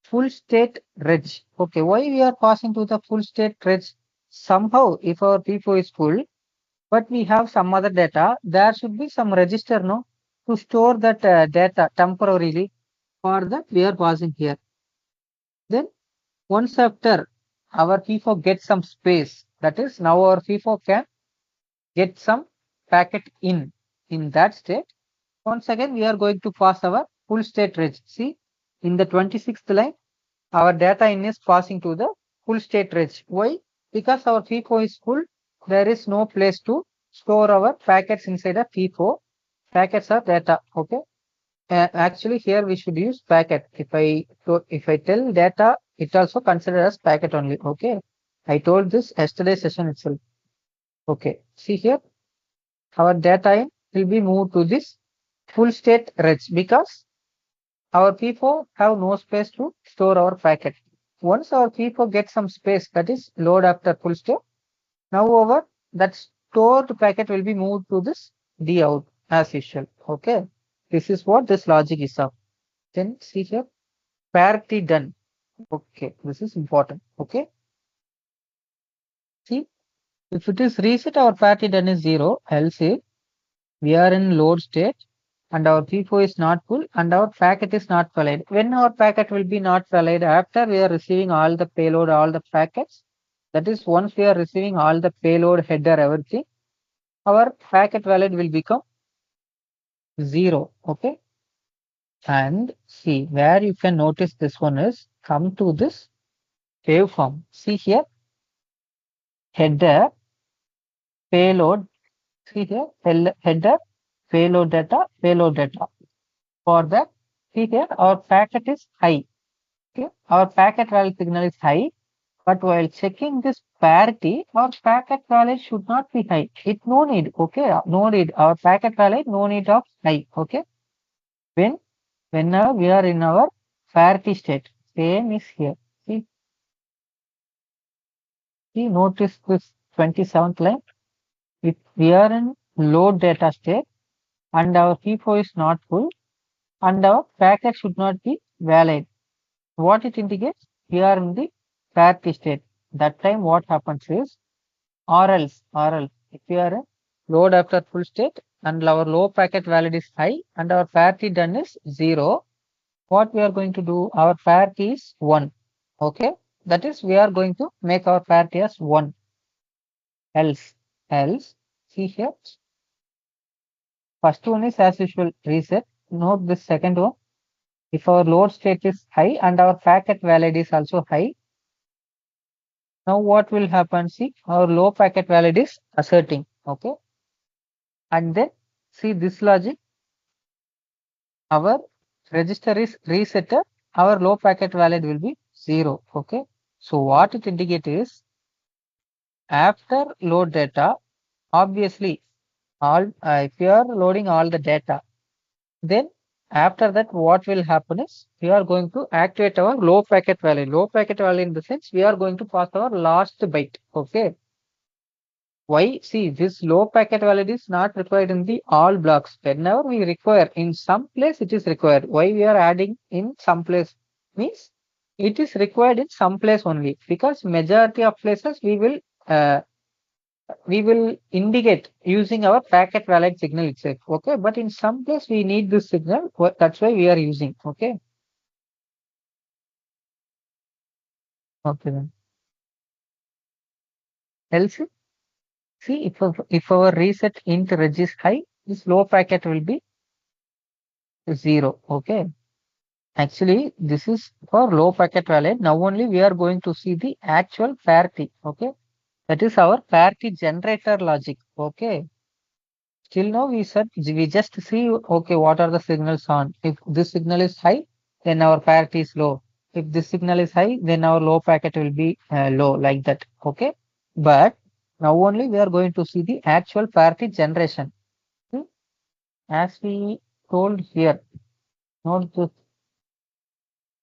full state reg. Okay, why we are passing to the full state reg? Somehow, if our FIFO is full, but we have some other data, there should be some register, no, to store that data temporarily. For that, we are passing here. Then once after our FIFO gets some space, that is now our FIFO can get some packet in that state. Once again, we are going to pass our full state reg. See, in the 26th line, our data in is passing to the full state reg. Why? Because our FIFO is full, there is no place to store our packets inside a FIFO. Packets are data, okay. Actually, here we should use packet. If I tell data, it also considered as packet only. Okay, I told this yesterday session itself. Okay, see here, our data in will be moved to this full state reg because our FIFO have no space to store our packet. Once our FIFO gets some space, that is load after full state. Now over that stored packet will be moved to this D out as usual. Okay, this is what this logic is of. Then see here, parity done. Okay, this is important. Okay, see, if it is reset, our parity done is 0. Else if we are in load state and our FIFO is not full and our packet is not valid. When our packet will be not valid? After we are receiving all the payload, all the packets. That is once we are receiving all the payload, header, everything. our packet valid will become 0. Okay. And see where you can notice this one is come to this waveform. See here, header, payload. See here, header, payload data, payload data. For that, see here, our packet is high. Okay, our packet valid signal is high, but while checking this parity, our packet valid should not be high. It no need. Okay, no need. Our packet valid no need of high. Okay, whenever we are in our parity state, same is here. See, notice this 27th line. If we are in load data state and our FIFO is not full and our packet should not be valid, what it indicates? We are in the parity state. That time what happens is, or else, if we are in load after full state and our low packet valid is high and our parity done is 0, what we are going to do? Our parity is 1. Okay, that is we are going to make our parity as 1. Else, see here, first one is as usual reset. Note this second one. If our load state is high and our packet valid is also high, now what will happen? See, our low packet valid is asserting. Okay. And then see this logic, our register is resetted, our low packet valid will be 0. Okay. So what it indicates is after load data, obviously all if you are loading all the data, then after that, what will happen is we are going to activate our low packet value. Low packet value in the sense we are going to pass our last byte. Okay. Why? See, this low packet value is not required in the all blocks. Whenever we require in some place, it is required. Why we are adding in some place means it is required in some place only because majority of places uh, we will indicate using our packet valid signal itself. Okay, but in some place we need this signal. That's why we are using. Okay. Okay then. Else, see if our reset int reg is high, this low packet will be 0. Okay. Actually, this is for low packet valid. Now only we are going to see the actual parity. Okay. That is our parity generator logic. Okay. Till now we said we just see okay what are the signals on. If this signal is high, then our parity is low. If this signal is high, then our low packet will be low like that. Okay. But now only we are going to see the actual parity generation. Hmm? As we told here, note this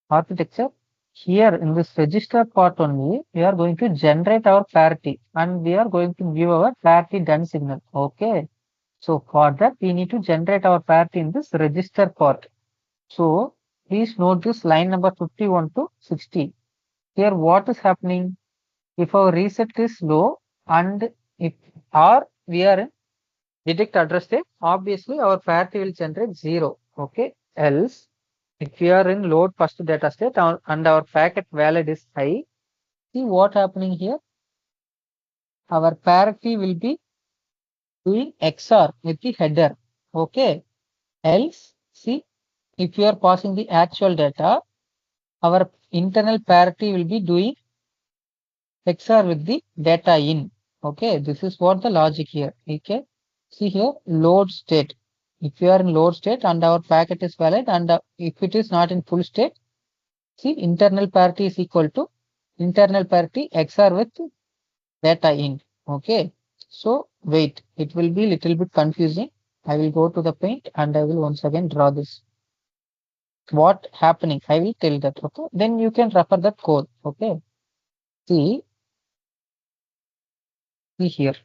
architecture. Here in this register part only, we are going to generate our parity and we are going to give our parity done signal. Okay. So for that, we need to generate our parity in this register part. So please note this line number 51 to 60. Here what is happening? If our reset is low and if we are in detect address state, obviously our parity will generate 0. Okay. Else, if we are in load first data state and our packet valid is high, see what happening here? Our parity will be doing XOR with the header. Okay. Else, see, if you are passing the actual data, our internal parity will be doing XOR with the data in. Okay, this is what the logic here. Okay, see here load state. If you are in load state and our packet is valid and if it is not in full state, see internal parity is equal to internal parity XOR with data in. Okay, so wait, it will be little bit confusing. I will go to the paint and I will once again draw this. What happening? I will tell that. Okay, then you can refer that code. Okay, see here.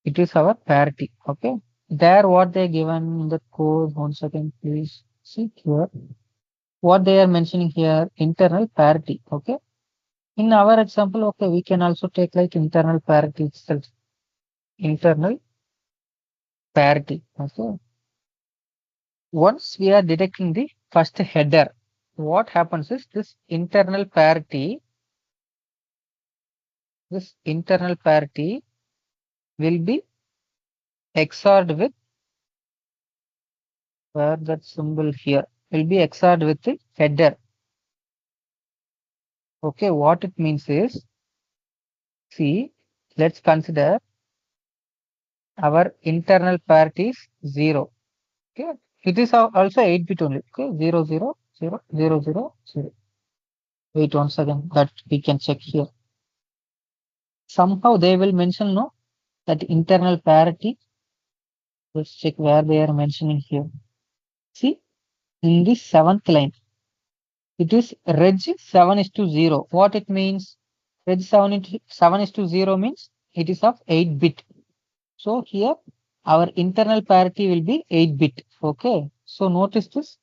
It is our parity. Okay, there what they given in the code. Once again, please see here. What they are mentioning here, internal parity. Okay, in our example, okay, we can also take like internal parity itself. Internal parity. Okay, once we are detecting the first header, what happens is this internal parity will be XORed with, where that symbol here will be XORed with the header. Okay, what it means is, see, let's consider our internal parity is 0. Okay, it is also 8-bit only. Okay, 0, 0, 0, 0, 0, 0. Wait once again, that we can check here. Somehow they will mention no that internal parity. Let's check where they are mentioning here. See, in this 7th line, it is reg 7:0. What it means? Reg 7:0 means it is of 8-bit. So here our internal parity will be 8-bit. Okay. So notice this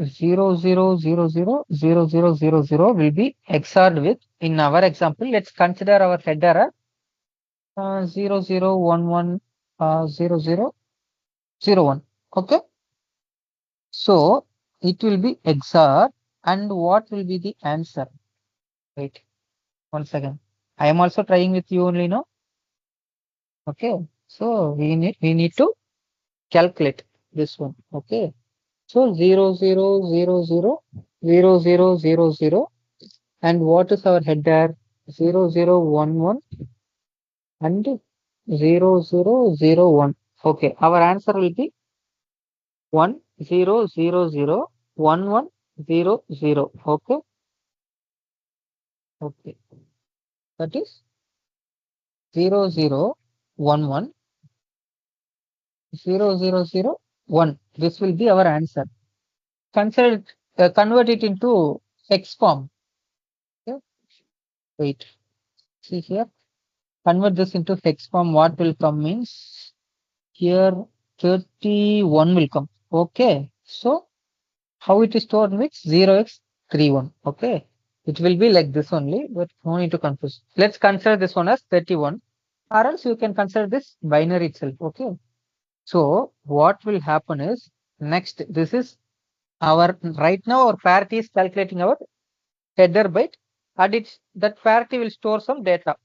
00000000 will be XORed with, in our example, let's consider our header as 0011 0001. Okay. So it will be XOR, and what will be the answer? Wait, 1 second. I am also trying with you only, no? Okay. So we need to calculate this one. Okay. So 00000000, and what is our header? 0011 and 0001. Okay. Our answer will be 10001100. Okay. Okay. That is 0011 0001. This will be our answer. Convert it into hex form. Okay. Wait. See here. Convert this into hex form. What will come means here 31 will come. Okay. So how it is stored means 0x31. Okay. It will be like this only, but no need to confuse. Let's consider this one as 31, or else you can consider this binary itself. Okay. So what will happen is, next, this is our, right now our parity is calculating our header byte, and that parity will store some data.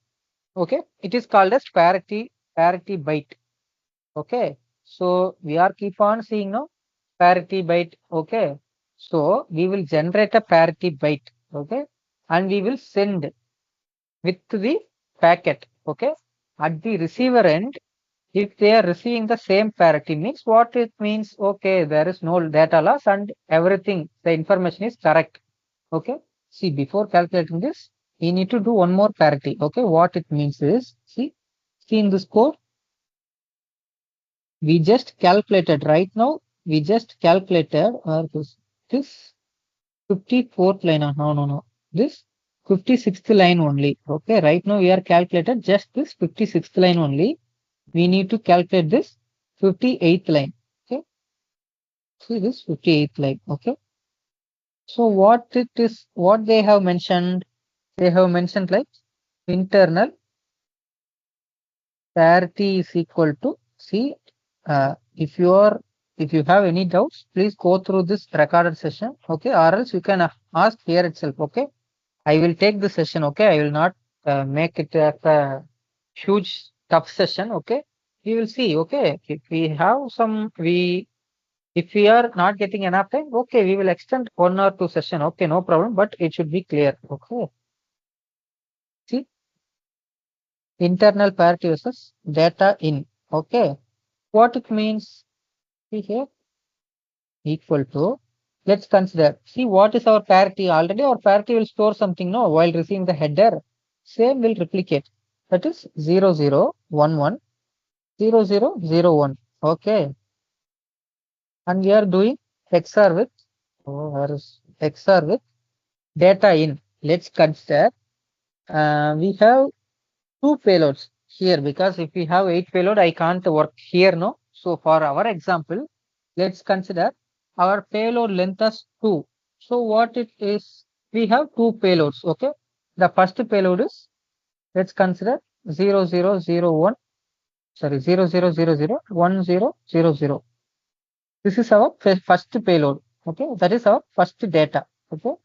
Okay, it is called as parity byte. Okay, so we are keep on seeing now parity byte. Okay, so we will generate a parity byte. Okay, and we will send with the packet. Okay, at the receiver end, if they are receiving the same parity, means what it means? Okay, there is no data loss and everything, the information is correct. Okay, see, before calculating this, we need to do one more parity. Okay, what it means is, see in this code, we just calculated right now, we just calculated this 54th line. No, this 56th line only. Okay, right now we are calculated just this 56th line only. We need to calculate this 58th line. Okay, see this 58th line. Okay, so what they have mentioned, they have mentioned like internal parity is equal to, see, if you have any doubts, please go through this recorded session. Okay, or else you can ask here itself. Okay, I will take the session. Okay, I will not make it a huge tough session. Okay, we will see. Okay, if we have if we are not getting enough time, okay, we will extend 1 or 2 session. Okay, no problem, but it should be clear. Okay, see, internal parity versus data in. Okay, what it means? See here, equal to, let's consider, see what is our parity. Already our parity will store something, no, while receiving the header. Same will replicate. That is 0011 0001. Okay, and we are doing XOR with, where is XOR with data in. Let's consider we have 2 payloads here, because if we have 8 payload, I can't work here, no. So for our example, let's consider our payload length as 2. So what it is, we have 2 payloads. Okay, the first payload is, let's consider 0001, sorry, 00001000. This is our first payload. Okay, that is our first data. Okay,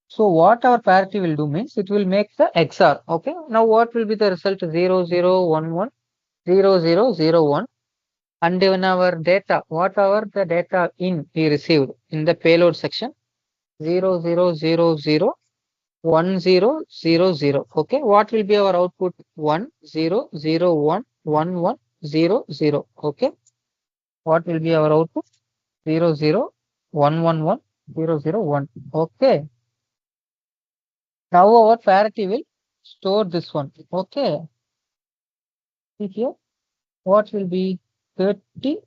So what our parity will do means it will make the XOR. Okay. Now what will be the result? 0, 0, 1, 1, 0, 0, 0, 1. And in our data, whatever the data in we received in the payload section, 0, 0, 0, 0, 1, 0, 0, 0. Okay. What will be our output? 1, 0, 0, 1, 1, 1, 0, 0. Okay. What will be our output? 0, 0, 1, 1, 1, 0, 0, 1. Okay. Now our parity will store this one. Okay. See here. What will be 30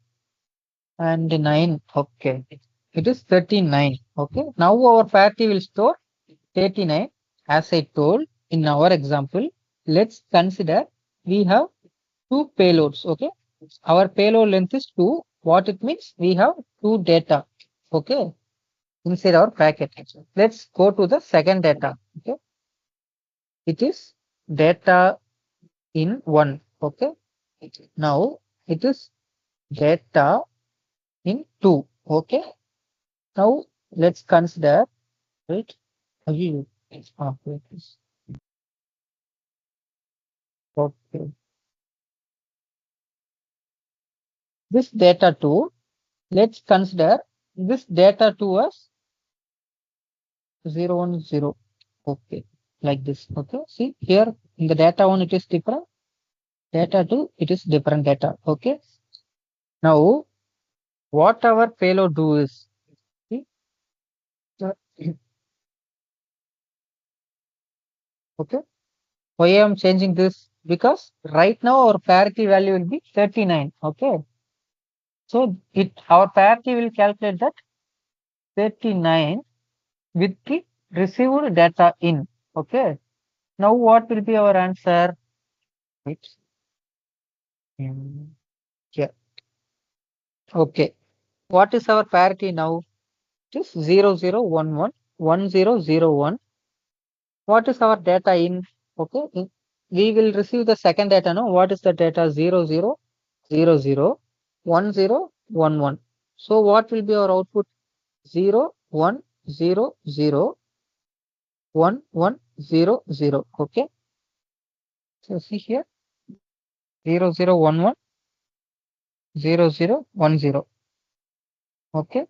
and 9? Okay. It is 39. Okay. Now our parity will store 39. As I told in our example, let's consider we have two payloads. Okay. Our payload length is 2. What it means? We have two data. Okay. Inside our packet. Let's go to the second data. Okay. It is data in 1. Okay. Now it is data in 2. Okay. Now let's consider, right? Wait, please. Okay. This data 2, let's consider this data 2 as 0, 1, 0. Okay. Like this. Okay. See here in the data 1 it is different. Data 2 it is different data. Okay. Now what our payload do is, see, okay. Why I am changing this? Because right now our parity value will be 39. Okay. So our parity will calculate that 39 with the received data in. Okay. Now what will be our answer? Wait. Here. Okay. What is our parity now? It is 0, 0, 1, 1, 1, 0, 0, 1. What is our data in? Okay. We will receive the second data now. What is the data? 0, 0, 0, 0, 1, 0, 1, 1. So what will be our output? 0, 1, 0, 0, 1, 1, 0, 0. Okay. So see here 0, 0, 1, 1, 0, 0, 1, 0. Okay.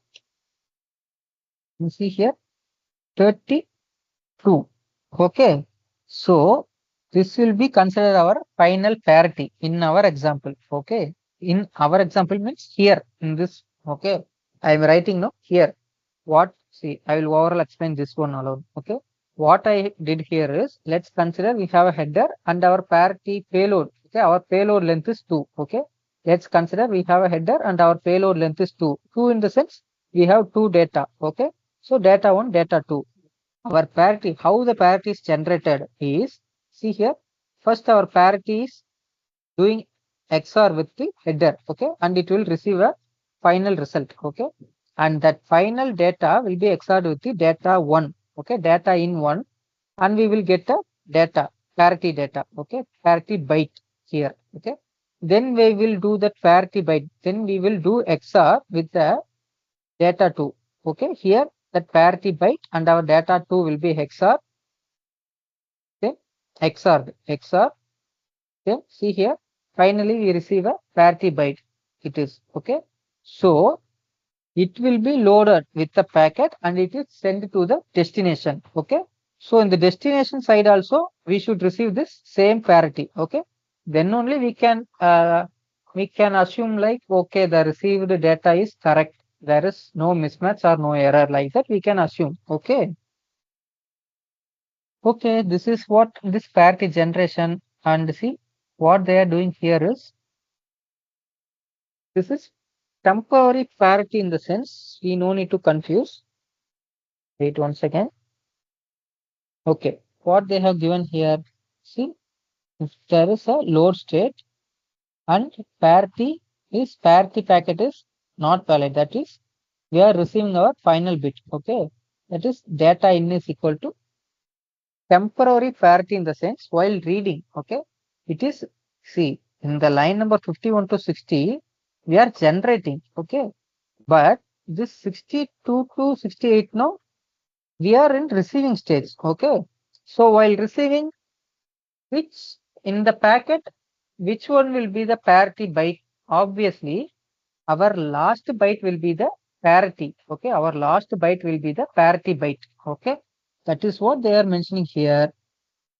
You see here 32. Okay. So this will be considered our final parity in our example. Okay. In our example means here in this. Okay. I am writing now here. What? See, I will overall explain this one alone. Okay. What I did here is, let's consider we have a header and our parity payload. Okay. Our payload length is 2. Okay. Let's consider we have a header and our payload length is 2. 2 in the sense we have two data. Okay. So data 1, data 2. Our parity, how the parity is generated is, see here, first our parity is doing XOR with the header. Okay. And it will receive a final result. Okay. And that final data will be XORed with the data 1. Okay. Data in 1. And we will get a data, parity data. Okay. Parity byte here. Okay. Then we will do that parity byte. Then we will do XOR with the data 2. Okay. Here that parity byte and our data 2 will be XOR. Okay. XOR. Okay. See here. Finally, we receive a parity byte. It is. Okay. So it will be loaded with the packet and it is sent to the destination. Okay. So in the destination side also, we should receive this same parity. Okay. Then only we can assume like, okay, the received data is correct. There is no mismatch or no error like that. We can assume. Okay. Okay. This is what this parity generation, and see what they are doing here is, this is temporary parity in the sense we no need to confuse. Wait one second. Okay, what they have given here, see, if there is a load state and parity packet is not valid, that is, we are receiving our final bit. Okay, that is data in is equal to temporary parity in the sense while reading. Okay, it is, see, in the line number 51 to 60, we are generating. Okay, but this 62 to 68 now, We are in receiving stage. Okay. So while receiving, which in the packet, which one will be the parity byte? Obviously, our last byte will be the parity. Okay. Our last byte will be the parity byte. Okay. That is what they are mentioning here.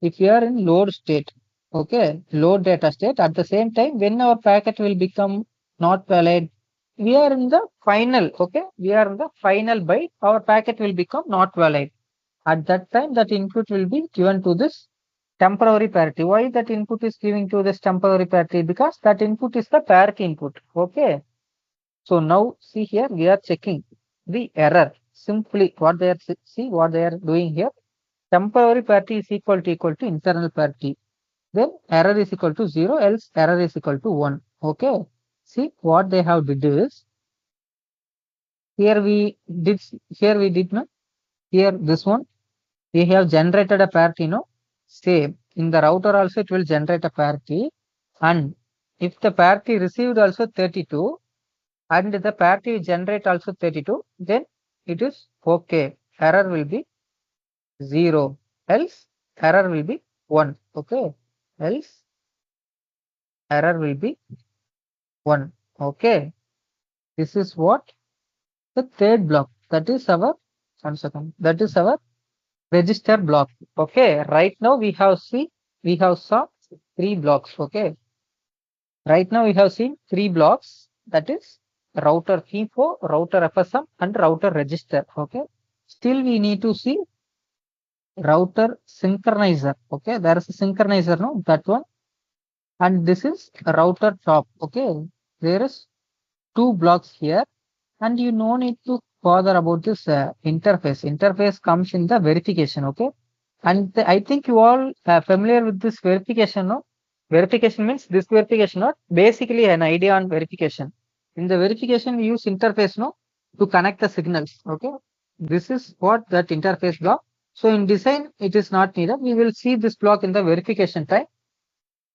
If you are in load state, okay, load data state, at the same time, when our packet will become not valid, we are in the final, okay, we are in the final byte, our packet will become not valid. At that time, that input will be given to this temporary parity. Why that input is giving to this temporary parity? Because that input is the parity input, okay. So now see here, we are checking the error. Simply what they are, see what they are doing here. Temporary parity is equal to internal parity. Then error is equal to 0, else error is equal to 1. Okay. See what they have did is here we did no. Here this one we have generated a parity, no. Same in the router also it will generate a parity, and if the parity received also 32 and the parity generate also 32, then it is okay. Error will be 0, else error will be 1. Okay. Else error will be 1. Okay. This is what the third block. That is our, 1 second. That is our register block. Okay. Right now we have saw 3 blocks. Okay. Right now we have seen 3 blocks. That is router FIFO, router FSM, and router register. Okay. Still we need to see router synchronizer. Okay. There is a synchronizer, no, that one. And this is router top. Okay. There is 2 blocks here, and you no need to bother about this interface. Interface comes in the verification. Okay. And I think you all are familiar with this verification, no? Verification means this verification, not basically an idea on verification. In the verification, we use interface, no, to connect the signals. Okay. This is what that interface block. So in design, it is not needed. We will see this block in the verification time.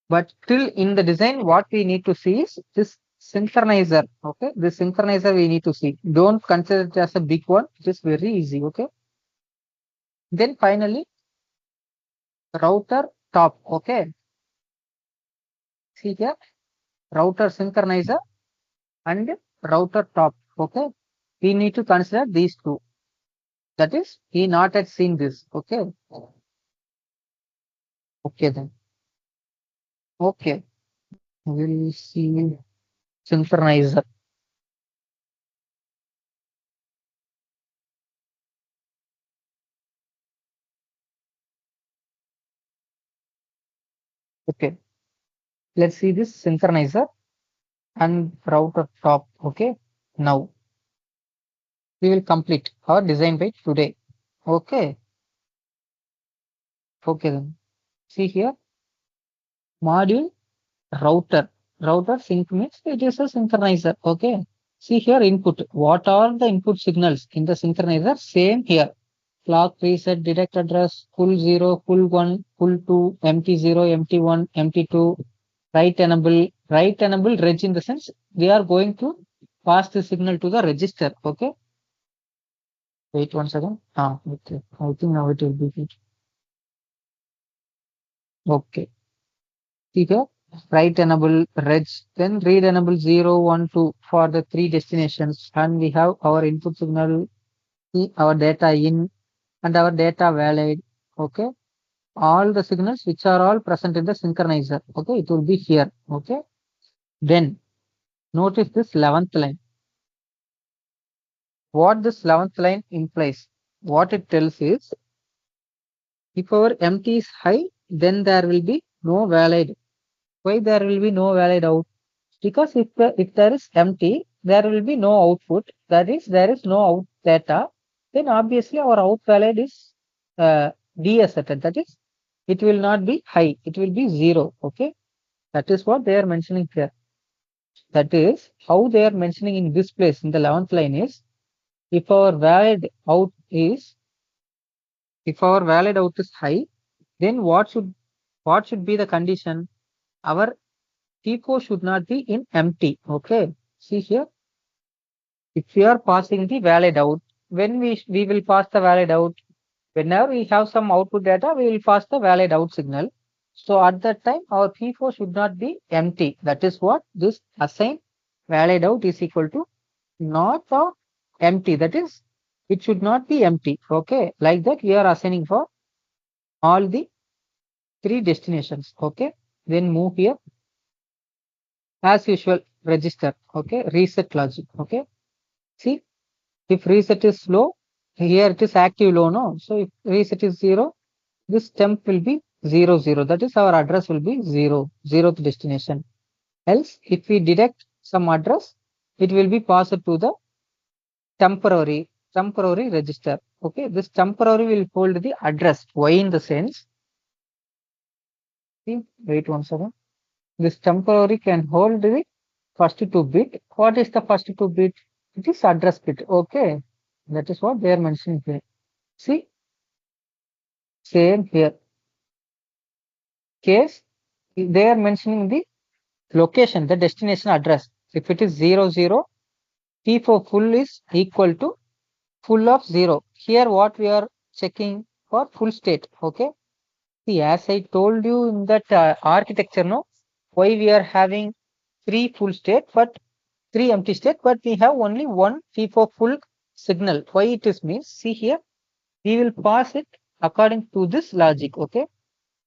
But till in the design, what we need to see is this synchronizer. Okay. This synchronizer we need to see. Don't consider it as a big one. It is very easy. Okay. Then finally, router top. Okay. See here, router synchronizer and router top. Okay. We need to consider these two. That is, we not yet seen this. Okay. Okay then. Okay. We'll see synchronizer. Okay. Let's see this synchronizer and router top. Okay. Now we will complete our design by today. Okay. Okay then. See here, module router. Router sync means it is a synchronizer. Okay. See here input. What are the input signals in the synchronizer? Same here. Clock reset, direct address, full 0, full 1, full 2, empty 0, empty 1, empty 2, write enable, reg in the sense we are going to pass the signal to the register. Okay. Wait 1 second. Okay. I think now it will be good. Okay. See here, write enable reg, then read enable 0, 1, 2 for the 3 destinations, and we have our input signal, our data in, and our data valid. Okay. All the signals which are all present in the synchronizer. Okay. It will be here. Okay. Then notice this 11th line. What this 11th line implies, what it tells is, if our empty is high, then there will be no valid. Why there will be no valid out? Because if there is empty, there will be no output. That is, there is no out data. Then obviously our out valid is deasserted. That is, it will not be high. It will be 0. Okay. That is what they are mentioning here. That is how they are mentioning in this place in the 11th line is, if our valid out is high, then what should be the condition? Our FIFO should not be in empty. Okay. See here, if we are passing the valid out, when we will pass the valid out, Whenever we have some output data, we will pass the valid out signal. So at that time, our P4 should not be empty. That is what this assign valid out is equal to not of empty. That is, it should not be empty. Okay, like that we are assigning for all the three destinations. Okay, then move here as usual register. Okay, reset logic. Okay, see if reset is low, here it is active low. No, so if reset is 0, this temp will be 0 0. That is our address will be 0 0th destination. Else, if we detect some address, it will be passed to the temporary register. Okay, this temporary will hold the address. Why in the sense? See, wait one second. This temporary can hold the first 2 bit. What is the first 2 bit? It is address bit. Okay, that is what they are mentioning here. See, same here. Case they are mentioning the location, the destination address. If it is 0 0, P4 full is equal to full of 0. Here what we are checking for full state. Okay. See, as I told you in that architecture, no, why we are having 3 full state but 3 empty state, but we have only one P4 full signal. Why it is means, see here, we will pass it according to this logic. Okay.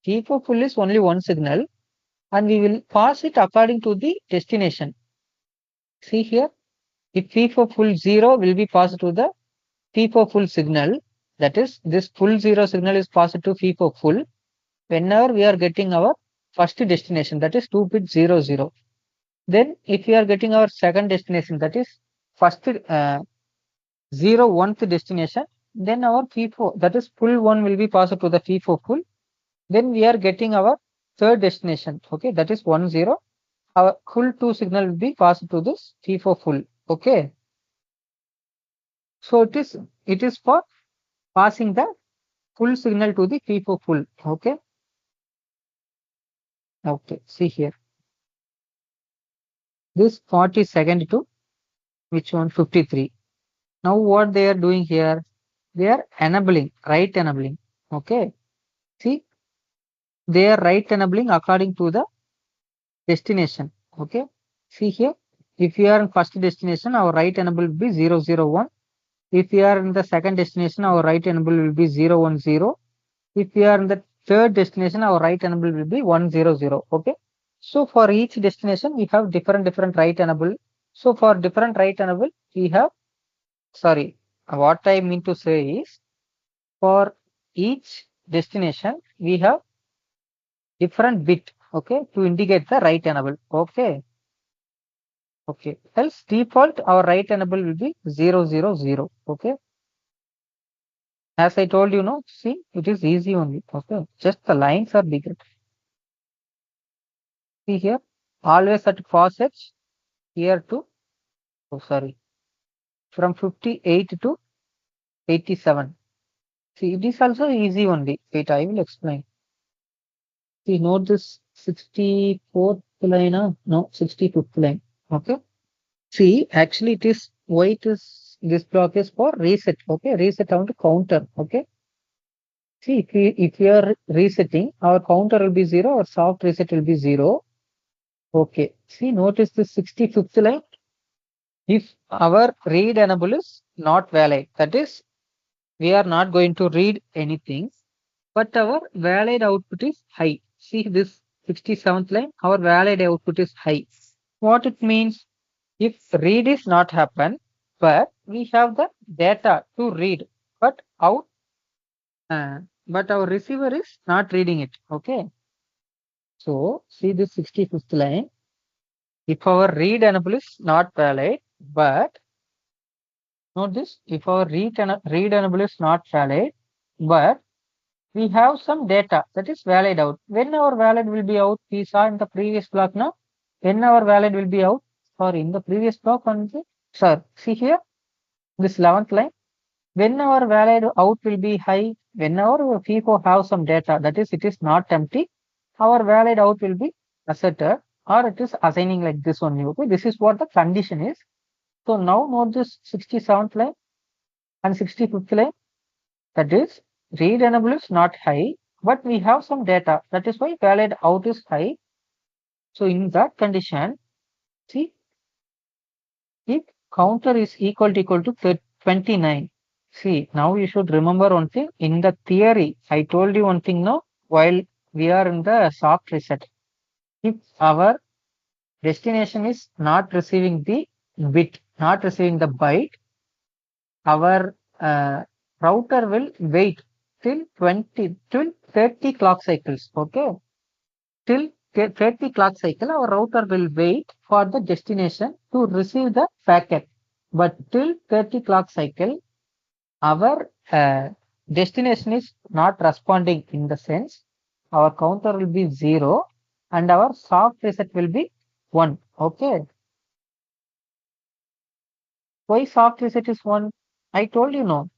P4 full is only one signal and we will pass it according to the destination. See here, if P4 full 0 will be passed to the P4 full signal, that is this full 0 signal is passed to P4 full whenever we are getting our first destination, that is 2 bit 0 0. Then if we are getting our second destination, that is first 0 1th destination, then our P4, that is full 1 will be passed to the P4 full. Then we are getting our third destination. Okay, that is 1 0. Our full 2 signal will be passed to this P4 full. Okay. So it is for passing the full signal to the P4 full. Okay. Okay. See here. This 42nd to which one? 53. Now what they are doing here? They are enabling, right enabling. Okay. See, they are right enabling according to the destination. Okay. See here. If you are in first destination, our right enable will be 0 0 1. If we are in the second destination, our right enable will be 0 1 0. If we are in the third destination, our right enable will be 1 0 0. Okay. So for each destination, we have different right enable. So for different right enable, we have, sorry, what I mean to say is for each destination, we have different bit, okay, to indicate the right enable. Okay. Okay. Else default, our right enable will be 0 0 0. Okay. As I told you, no, see, it is easy only. Okay, just the lines are bigger. See here, always at faucets here to, oh sorry, from 58 to 87. See, it is also easy only. Wait, I will explain. See, note this 64th line, no, 65th line. Okay. See, actually, it is why it is this block is for reset. Okay, reset down to counter. Okay. See, if we are resetting, our counter will be 0, our soft reset will be 0. Okay. See, notice the 65th line. If our read enable is not valid, that is, we are not going to read anything, but our valid output is high. See this 67th line, our valid output is high. What it means? If read is not happen, but we have the data to read, but out, but our receiver is not reading it. Okay. So see this 65th line. If our read enable is not valid, but note this, if our read enable is not valid, but we have some data that is valid out. When our valid will be out, we saw in the previous block now. When our valid will be out, sorry, in the previous block on the, sir, see here, this 11th line. When our valid out will be high, when our FIFO have some data, that is, it is not empty, our valid out will be asserted or it is assigning like this only. Okay, this is what the condition is. So now note this 67th line and 65th line. That is, read enable is not high, but we have some data. That is why valid out is high. So in that condition, see, if counter is equal to 29. See, now you should remember one thing. In the theory, I told you one thing now, while we are in the soft reset. If our destination is not receiving the bit, not receiving the byte, our router will wait till 30 clock cycles. Okay, till 30 clock cycle, our router will wait for the destination to receive the packet. But till 30 clock cycle, our destination is not responding, in the sense our counter will be 0 and our soft reset will be 1. Okay. Why soft reset is 1? I told you no.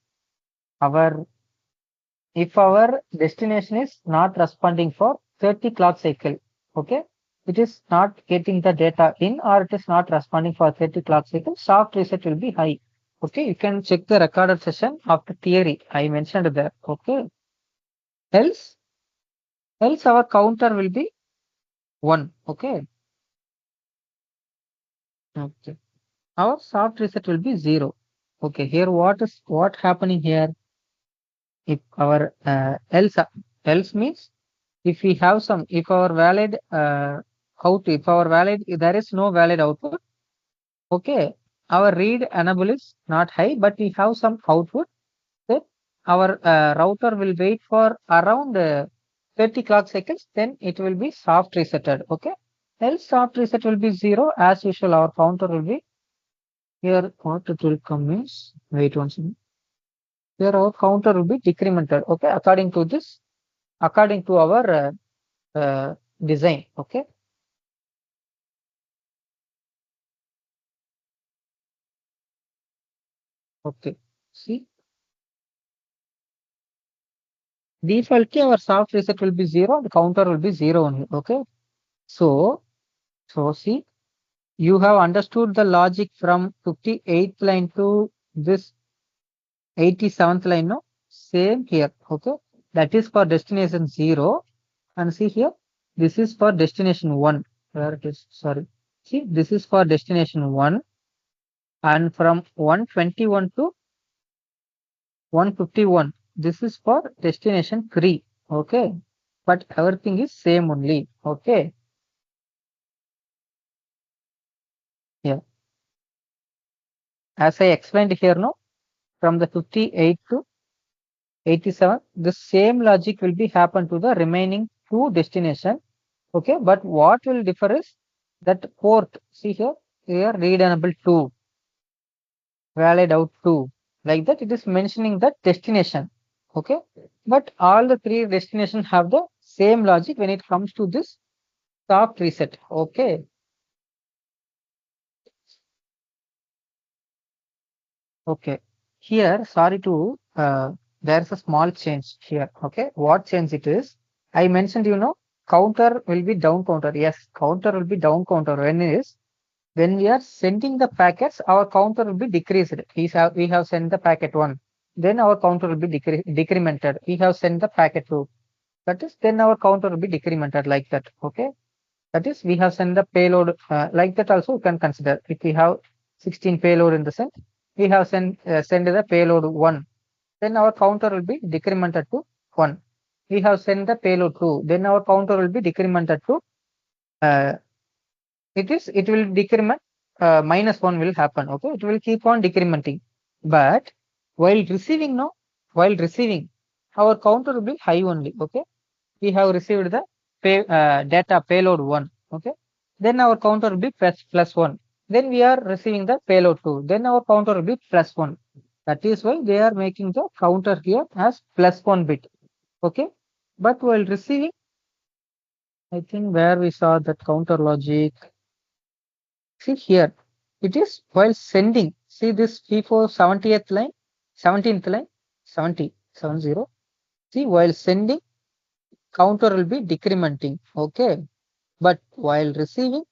If our destination is not responding for 30 clock cycle, okay, it is not getting the data in, or it is not responding for 30 clock cycle, soft reset will be high. Okay, you can check the recorded session of the theory. I mentioned there. Okay. Else our counter will be 1. Okay. Okay. Our soft reset will be 0. Okay. Here, what happening here? If our else means if we have some, if our valid there is no valid output. Okay. Our read enable is not high, but we have some output. Then our router will wait for around 30 clock cycles, then it will be soft resetted. Okay. Else soft reset will be 0. As usual, our counter will be here. What it will come is, wait one second. Here our counter will be decremented. Okay. According to our design. Okay. Okay. See, defaultly our soft reset will be 0, the counter will be 0 only. Okay. So see, you have understood the logic from 58th line to this 87th line, no? Same here. Okay. That is for destination 0. And see here, this is for destination 1. Where it is? Sorry. See, this is for destination 1. And from 121 to 151, this is for destination 3. Okay. But everything is same only. Okay. Yeah. As I explained here, no, from the 58 to 87, the same logic will be happen to the remaining 2 destination. Okay. But what will differ is that port. See here, read enable 2, valid out 2. Like that, it is mentioning the destination. Okay. But all the 3 destinations have the same logic when it comes to this soft reset. Okay. Okay. Here, sorry to, there's a small change here. Okay. What change it is? I mentioned, counter will be down counter. Yes, counter will be down counter. When we are sending the packets, our counter will be decreased. We have sent the packet 1. Then our counter will be decremented. We have sent the packet 2. That is, then our counter will be decremented like that. Okay. That is, we have sent the payload like that also you can consider. If we have 16 payload in the sense, we have send the payload 1. Then our counter will be decremented to 1. We have sent the payload 2. Then our counter will be decremented to it will decrement, -1 will happen. Okay, it will keep on decrementing. But while receiving, our counter will be high only. Okay, we have received the data payload 1. Okay, then our counter will be plus 1. Then we are receiving the payload 2. Then our counter will be plus 1. That is why they are making the counter here as plus 1 bit. Okay, but while receiving, I think where we saw that counter logic. See here, it is while sending. See this P4 70th line, 17th line, 70. See, while sending, counter will be decrementing. Okay. But while receiving,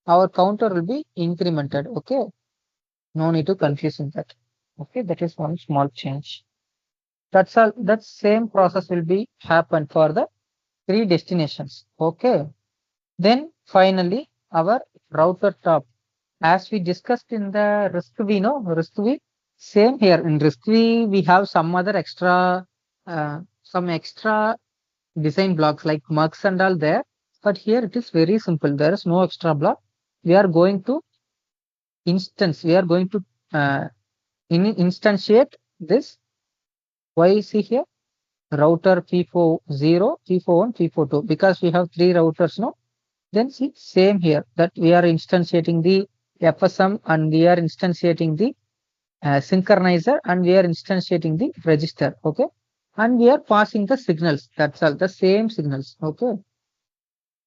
our counter will be incremented. Okay. No need to confuse in that. Okay. That is one small change. That's all. That same process will be happen for the 3 destinations. Okay. Then finally, our router top. As we discussed in the RISC-V, no, RISC-V, same here. In RISC-V, we have some extra design blocks like mux and all there. But here it is very simple. There is no extra block. We are going to uh, instantiate this. Why see here? Router P40, P41, P42, because we have 3 routers now. Then see same here that we are instantiating the FSM and we are instantiating the synchronizer and we are instantiating the register. Okay. And we are passing the signals. That's all, the same signals. Okay.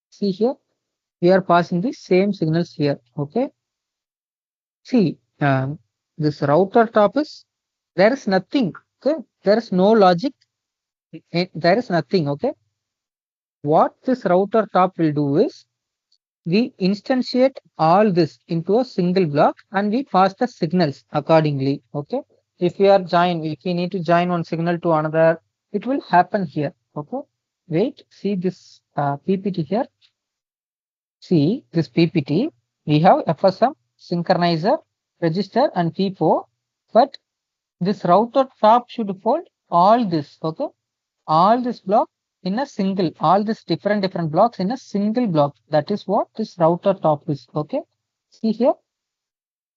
See here, we are passing the same signals here. Okay. See, this router top is, there is nothing. Okay. There is no logic. There is nothing. Okay. What this router top will do is, we instantiate all this into a single block and we pass the signals accordingly. Okay. If we need to join one signal to another, it will happen here. Okay. Wait, see this PPT here. See this PPT. We have FSM, synchronizer, register, and P4. But this router top should hold all this. Okay. All this block in a single, all these different blocks in a single block. That is what this router top is. Okay. See here,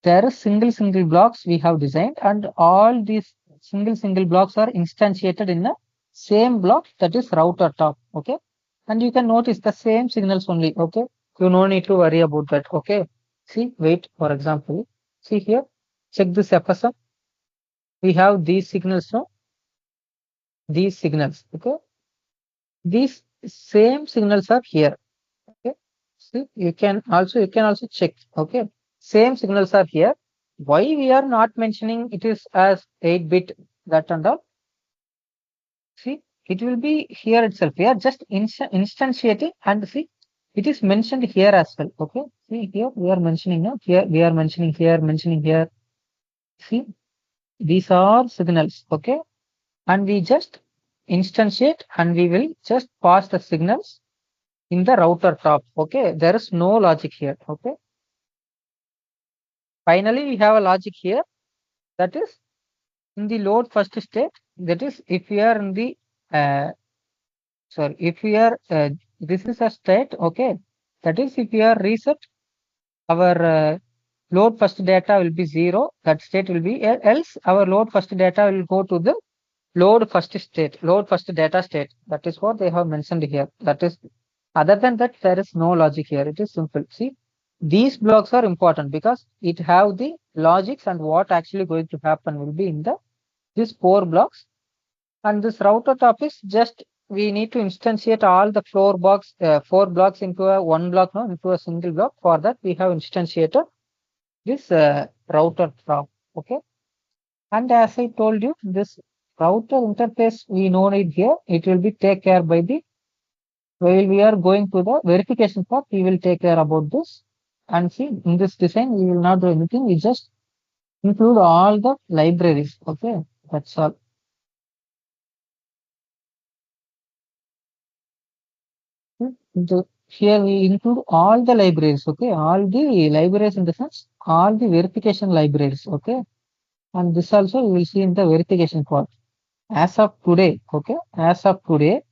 there are single blocks we have designed, and all these single blocks are instantiated in a same block, that is router top. Okay. And you can notice the same signals only. Okay. You no need to worry about that. Okay. See, wait, for example, see here, check this FSM. We have these signals, no? These signals. Okay. These same signals are here. Okay. See, you can also check. Okay. Same signals are here. Why we are not mentioning it is as 8-bit, that and all? See, it will be here itself. We are just instantiating, and see, it is mentioned here as well. Okay. See here, we are mentioning now. Here we are mentioning here. See, these are signals. Okay. And we just instantiate and we will just pass the signals in the router top. Okay. There is no logic here. Okay. Finally, we have a logic here, that is in the load first state. That is, if we are in the if we are this is a state. Okay. That is, if we are reset, our load first data will be 0. That state will be, else our load first data will go to the load first data state. That is what they have mentioned here. That is, other than that, there is no logic here. It is simple. See, these blocks are important because it have the logics, and what actually going to happen will be in the these 4 blocks. And this router top is just, we need to instantiate all the 4 blocks into a one block, no, into a single block. For that, we have instantiated this router top. Okay. And as I told you, this router interface, we know it here. It will be take care by the, while we are going to the verification part, we will take care about this. And see, in this design, we will not do anything. We just include all the libraries. Okay. That's all. Here we include all the libraries. Okay. All the libraries, in the sense, all the verification libraries. Okay. And this also we will see in the verification part. As of today, okay, as of today,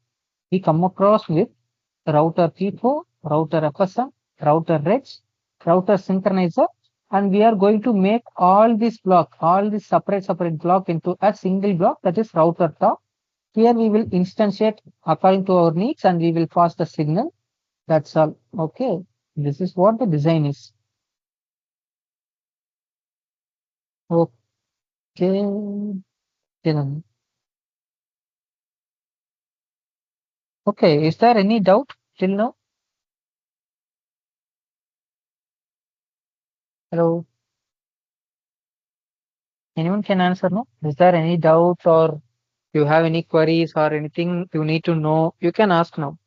we come across with router P4, router FSM, router reg, router synchronizer, and we are going to make all this block, all this separate block into a single block, that is router top. Here we will instantiate according to our needs and we will pass the signal. That's all. Okay. This is what the design is. Okay. Okay. Is there any doubt till now? Hello. Anyone can answer, no? Is there any doubt, or you have any queries or anything you need to know? You can ask now.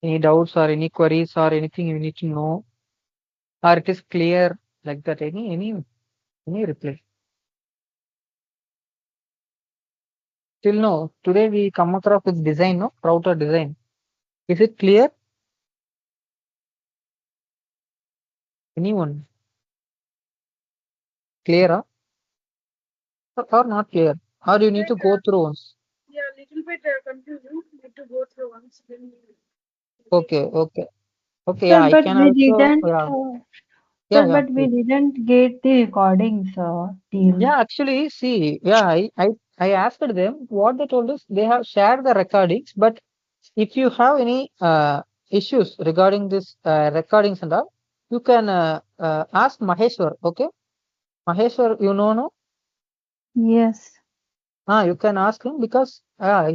Any doubts or any queries or anything you need to know, or it is clear like that? Any reply? Still no. Today we come across with design, no? Router design. Is it clear? Anyone? Clear or not clear? Or you need to Like, go through once? yeah, little bit confusing. Need to go through once. Then Okay, okay. Okay, Sir, yeah, I but can we also, didn't, yeah, yeah, sir, yeah, but we please. didn't get the recordings, till. Yeah, actually, see, yeah, I asked them what they told us. They have shared the recordings, but if you have any issues regarding this recordings and all, you can ask Maheshwar, okay? Maheshwar, you know, no? Yes. You can ask him because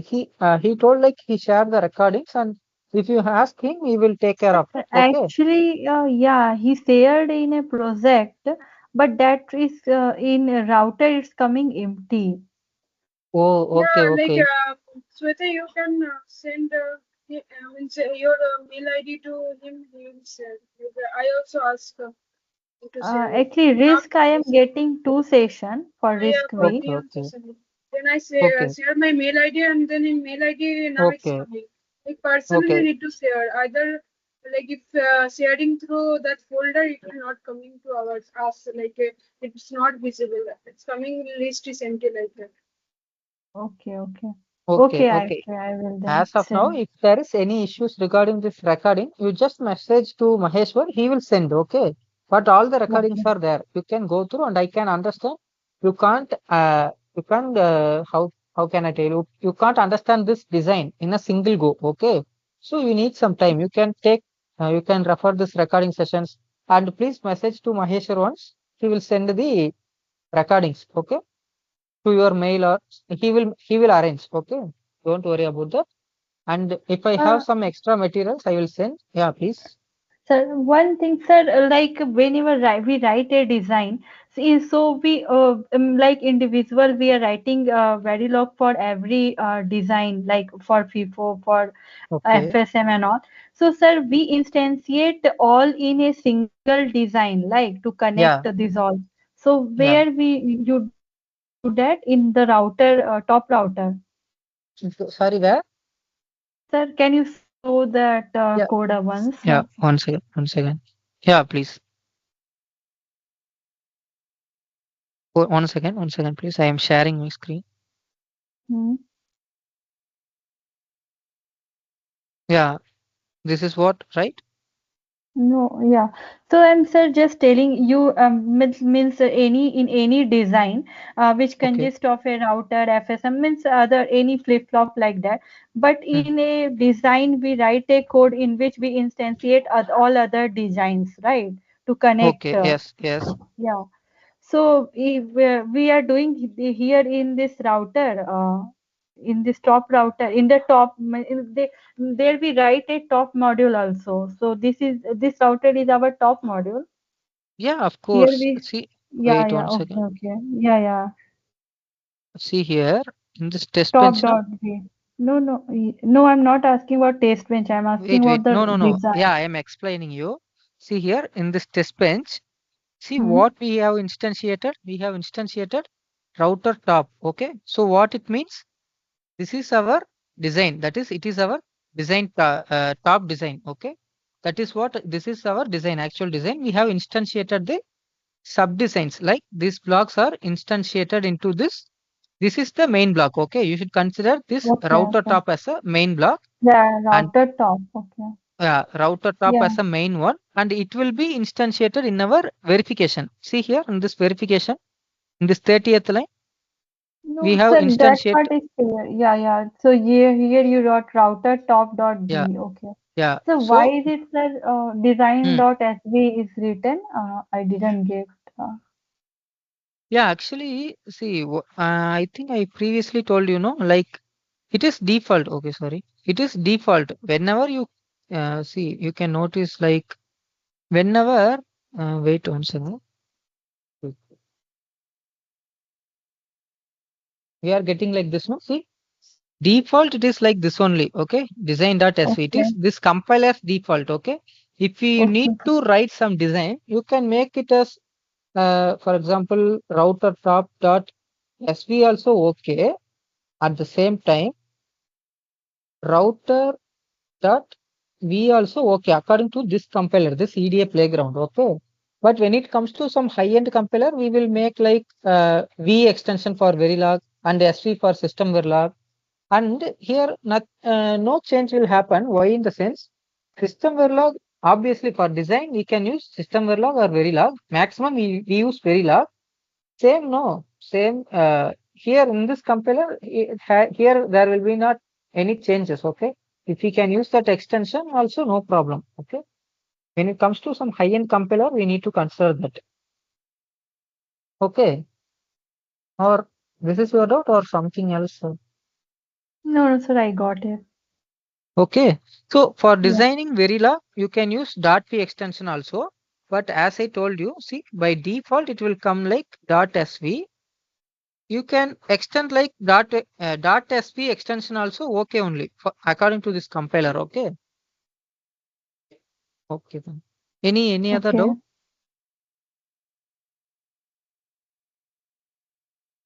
he told like he shared the recordings, and if you ask him, he will take care of it, okay? Actually, yeah, he shared in a project, but that is in a router, it's coming empty. Oh, okay, yeah, like okay, Sweta, you can send means, your mail ID to him. He will share. Like, I also ask him to share. Like, Actually, now Risk, I am getting two session for yeah, Risk for week. okay, me also okay, send. Then I say okay, share my mail ID, and then in mail ID now it's okay, coming. Like personally okay. need to share either, like if sharing through that folder, it will not coming to our us, like it's not visible. It's coming list is empty like that. Okay, okay. Okay, Okay, okay. I will then As of now, send. if there is any issues regarding this recording, you just message to Maheshwar, he will send, okay? But all the recordings Okay. are there. You can go through and I can understand. How can I tell you? You can't understand this design in a single go, okay? So you need some time. You can refer this recording sessions and please message to Maheshwar once. He will send the recordings, okay? To your mail or he will arrange, okay? Don't worry about that. And if I have Uh, some extra materials, I will send. Yeah, please. Sir, one thing, sir, like whenever we write a design, so we like individual, we are writing Verilog for every design, like for FIFO, for Okay. FSM and all. So, sir, we instantiate all in a single design, like to connect Yeah, these all. So, yeah. where you do that in the router, top router. Sorry, where? Sir, can you show that Yeah, code once? yeah. One second, one second. Yeah, please. One second, please. I am sharing my screen. Hmm. Yeah, this is what, right? No, yeah. So I'm sir just telling you means any in any design which Okay. consists of a router, FSM means other any flip-flop like that. But Hmm. in a design we write a code in which we instantiate all other designs, right? To connect. Okay. Yes, yes. Yeah. So if we are doing here in this router, in this top router, in the top, there we write a top module also. So this router is our top module. Yeah, of Here course. we, See, yeah, wait yeah, one okay, second. okay, yeah, yeah, See here in this test top bench now. dot B. No, no, no. I'm not asking about test bench. I'm asking Wait, wait. about the No, no, no. Yeah, design. I am explaining you. See here in this test bench. See Hmm? what we have instantiated. We have instantiated router top. Okay. So what it means? This is our design. That is, it is our top design. Okay. That is what this is our design, actual design. We have instantiated the sub designs like these blocks are instantiated into this. This is the main block. Okay. You should consider this Okay, router okay. top as a main block Yeah, and router top. Okay. router top Yeah. as a main one and it will be instantiated in our verification. See here in this verification, in this 30th line, we No, have sir, that instantiate. part is clear. Yeah, yeah. So here you wrote router top dot Yeah, B. Okay. yeah. So why So, is it, sir, design hmm, dot SB is written? I didn't get. yeah, actually, see, I think I previously told you, no, like it is default. Okay, sorry. It is default. Whenever you see, you can notice like whenever, wait one second. We are getting like this, no? See, default it is like this only. Okay, design.sv. It Okay. is this compile as default. Okay, if you need Okay. to write some design, you can make it as, for example, router top dot sv also okay. At the same time, router dot v also okay according to this compiler, this EDA playground, okay. But when it comes to some high-end compiler, we will make like V extension for Verilog and SV for system Verilog. And here no change will happen. Why? In the sense, system Verilog, obviously for design, we can use system Verilog or Verilog. Maximum we use Verilog. Same, no, same. Here in this compiler, here there will be not any changes, okay. If we can use that extension, also no problem, okay. When it comes to some high-end compiler, we need to consider that. Okay. Or this is your doubt or something else? No, sir, I got it. Okay. So for designing Verilog, you can use .p extension also. But as I told you, see, by default, it will come like .sv. You can extend like .sv extension also, okay, only for, according to this compiler, okay. Okay, then. Any other Okay. doubt?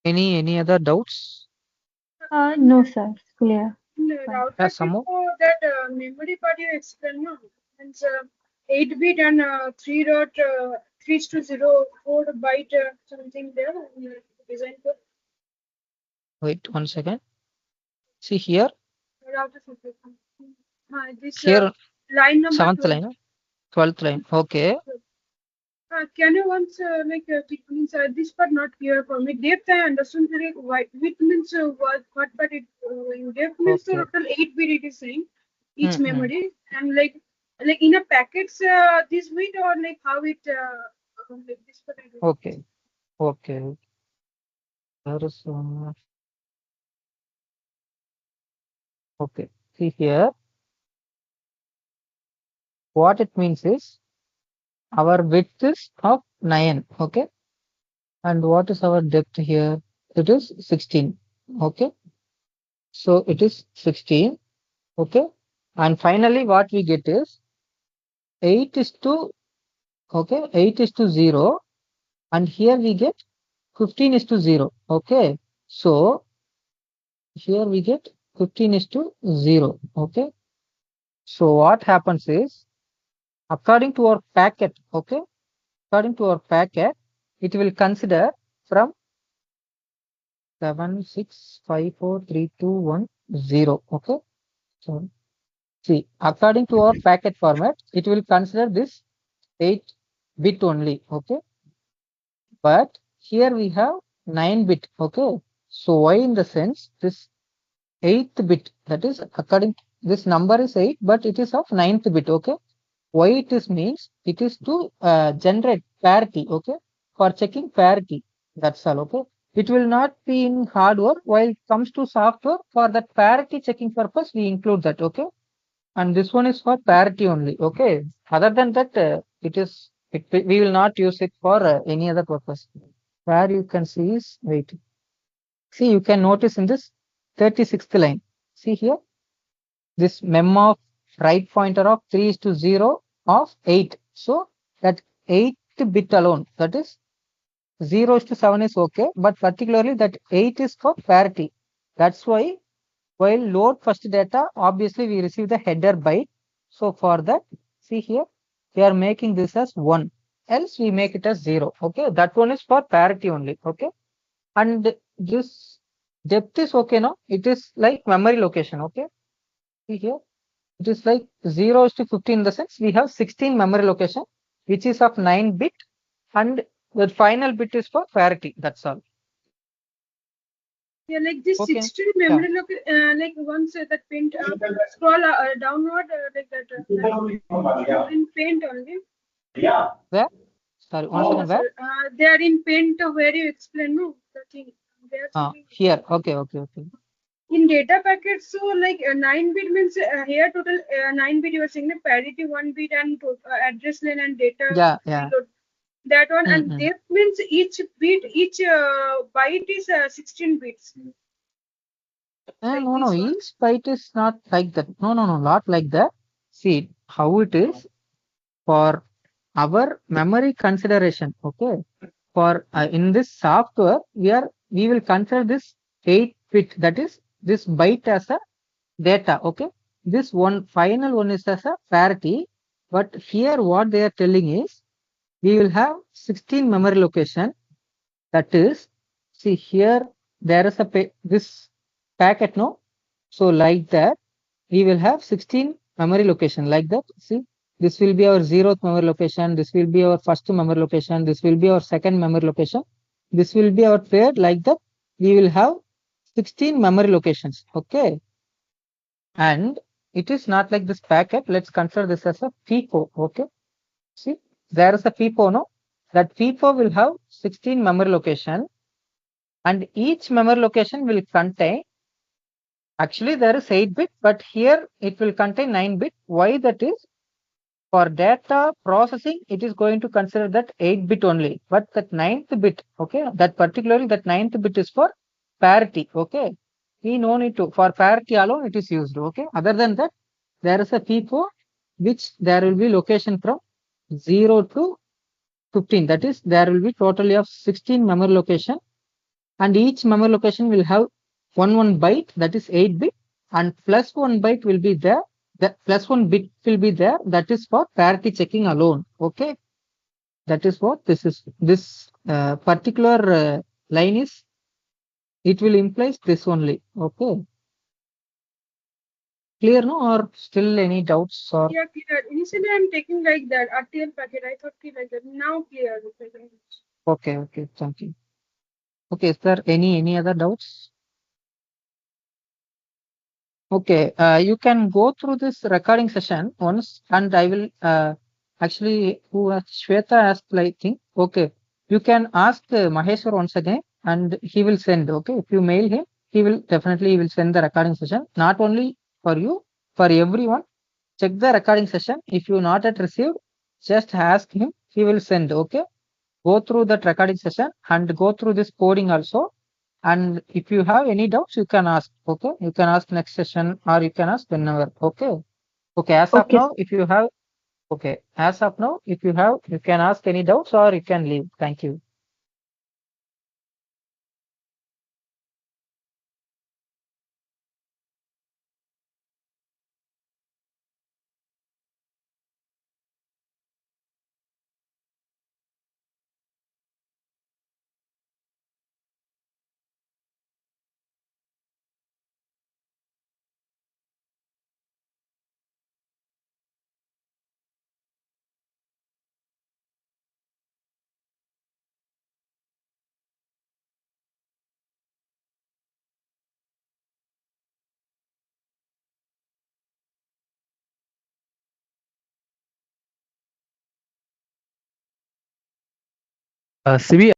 Any other doubts? No, sir, it's clear. In the Fine. router Some more? before that memory part you explained, no? It's 8-bit and 3 to 0 byte something there in the design code. Wait 1 second. See here, Router circuit. This here line number 7th 12. line, 12th line. Okay. Can you once means this part not clear for me? Depth I understood like width means what but it in depth means Okay. total 8-bit it is saying each Mhm. memory and like in a packets this bit or like how it like this part I don't know. Okay. Okay. There is okay. See here, what it means is our width is of 9. Okay. And what is our depth here? It is 16. Okay. So it is 16. Okay. And finally, what we get is 8 is to, okay, 8 is to 0. And here we get 15 is to 0. Okay. So here we get 15 is to 0. Okay. So what happens is, according to our packet, okay, according to our packet, it will consider from 7, 6, 5, 4, 3, 2, 1, 0. Okay. So see, according to our packet format, it will consider this 8-bit only. Okay. But here we have 9-bit. Okay. So why in the sense this 8th bit, that is according this number is 8, but it is of 9th bit. Okay. Why it is means it is to generate parity. Okay. For checking parity. That's all. Okay. It will not be in hardware. While it comes to software, for that parity checking purpose, we include that. Okay. And this one is for parity only. Okay. Other than that, we will not use it for any other purpose. Where you can see is, wait. See, you can notice in this 36th line. See here, this mem of right pointer of 3 is to 0 of 8. So that 8th bit alone, that is 0 is to 7 is okay, but particularly that 8 is for parity. That's why while load first data, obviously we receive the header byte. So for that, see here, we are making this as 1. Else we make it as 0. Okay, that one is for parity only. Okay, and this depth is okay now. It is like memory location. Okay, see here, it is like 0 is to 15 in the sense we have 16 memory location, which is of 9-bit, and the final bit is for parity. That's all. Yeah, like this Okay. 16 memory like once that paint scroll downward like that in paint only. Where? Sorry, once again, where? They are in paint where you explain no the thing. They are something Here. Okay, okay, okay. in data packets. So like 9-bit means here total 9-bit you are saying the parity 1 bit and address lane and data. Yeah, yeah. reload. That one and Mhm. depth means each bit each byte is 16 bits. Like No, no, this one. each byte is not like that. No, no, no, not like that. See how it is for our memory consideration. Okay, for in this software, we will consider this 8-bit. That is this byte as a data. Okay, this one final one is as a parity, but here what they are telling is we will have 16 memory location. That is, see here there is a this packet, no? So like that, we will have 16 memory location like that. See, this will be our 0th memory location. This will be our first memory location. This will be our second memory location. This will be our third. Like that, we will have 16 memory locations. Okay, and it is not like this packet. Let's consider this as a FIFO. Okay, see, there is a FIFO, no? That FIFO will have 16 memory location, and each memory location will contain, actually there is 8 bit, but here it will contain 9 bit. Why that is? For data processing, it is going to consider that 8 bit only, but that 9th bit, okay, that particularly that 9th bit is for parity. Okay, we no need to, for parity alone it is used. Okay, other than that, there is a FIFO which there will be location from 0 to 15. That is, there will be totally of 16 memory location, and each memory location will have one byte, that is 8 bit, and plus 1 byte will be there. The plus 1 bit will be there. That is for parity checking alone. Okay, that is what this is. This particular line is, it will implies this only. Okay, clear, no? Or still any doubts? Or Yeah, clear. Initially, I'm taking like that RTL packet. I thought like that. Now clear. okay, thank you. Okay, is there any other doubts? Okay, you can go through this recording session once, and I will actually, who Shweta asked, I think. Okay, you can ask Maheshwar once again, and he will send. Okay, if you mail him, he will definitely send the recording session. Not only for you, for everyone. Check the recording session. If you not yet received, just ask him. He will send. Okay, go through that recording session and go through this coding also. And if you have any doubts, you can ask. Okay, you can ask next session, or you can ask whenever. Okay, okay. As of Okay. now, if you have, okay, as of now, if you have, you can ask any doubts, or you can leave. Thank you. Sivi,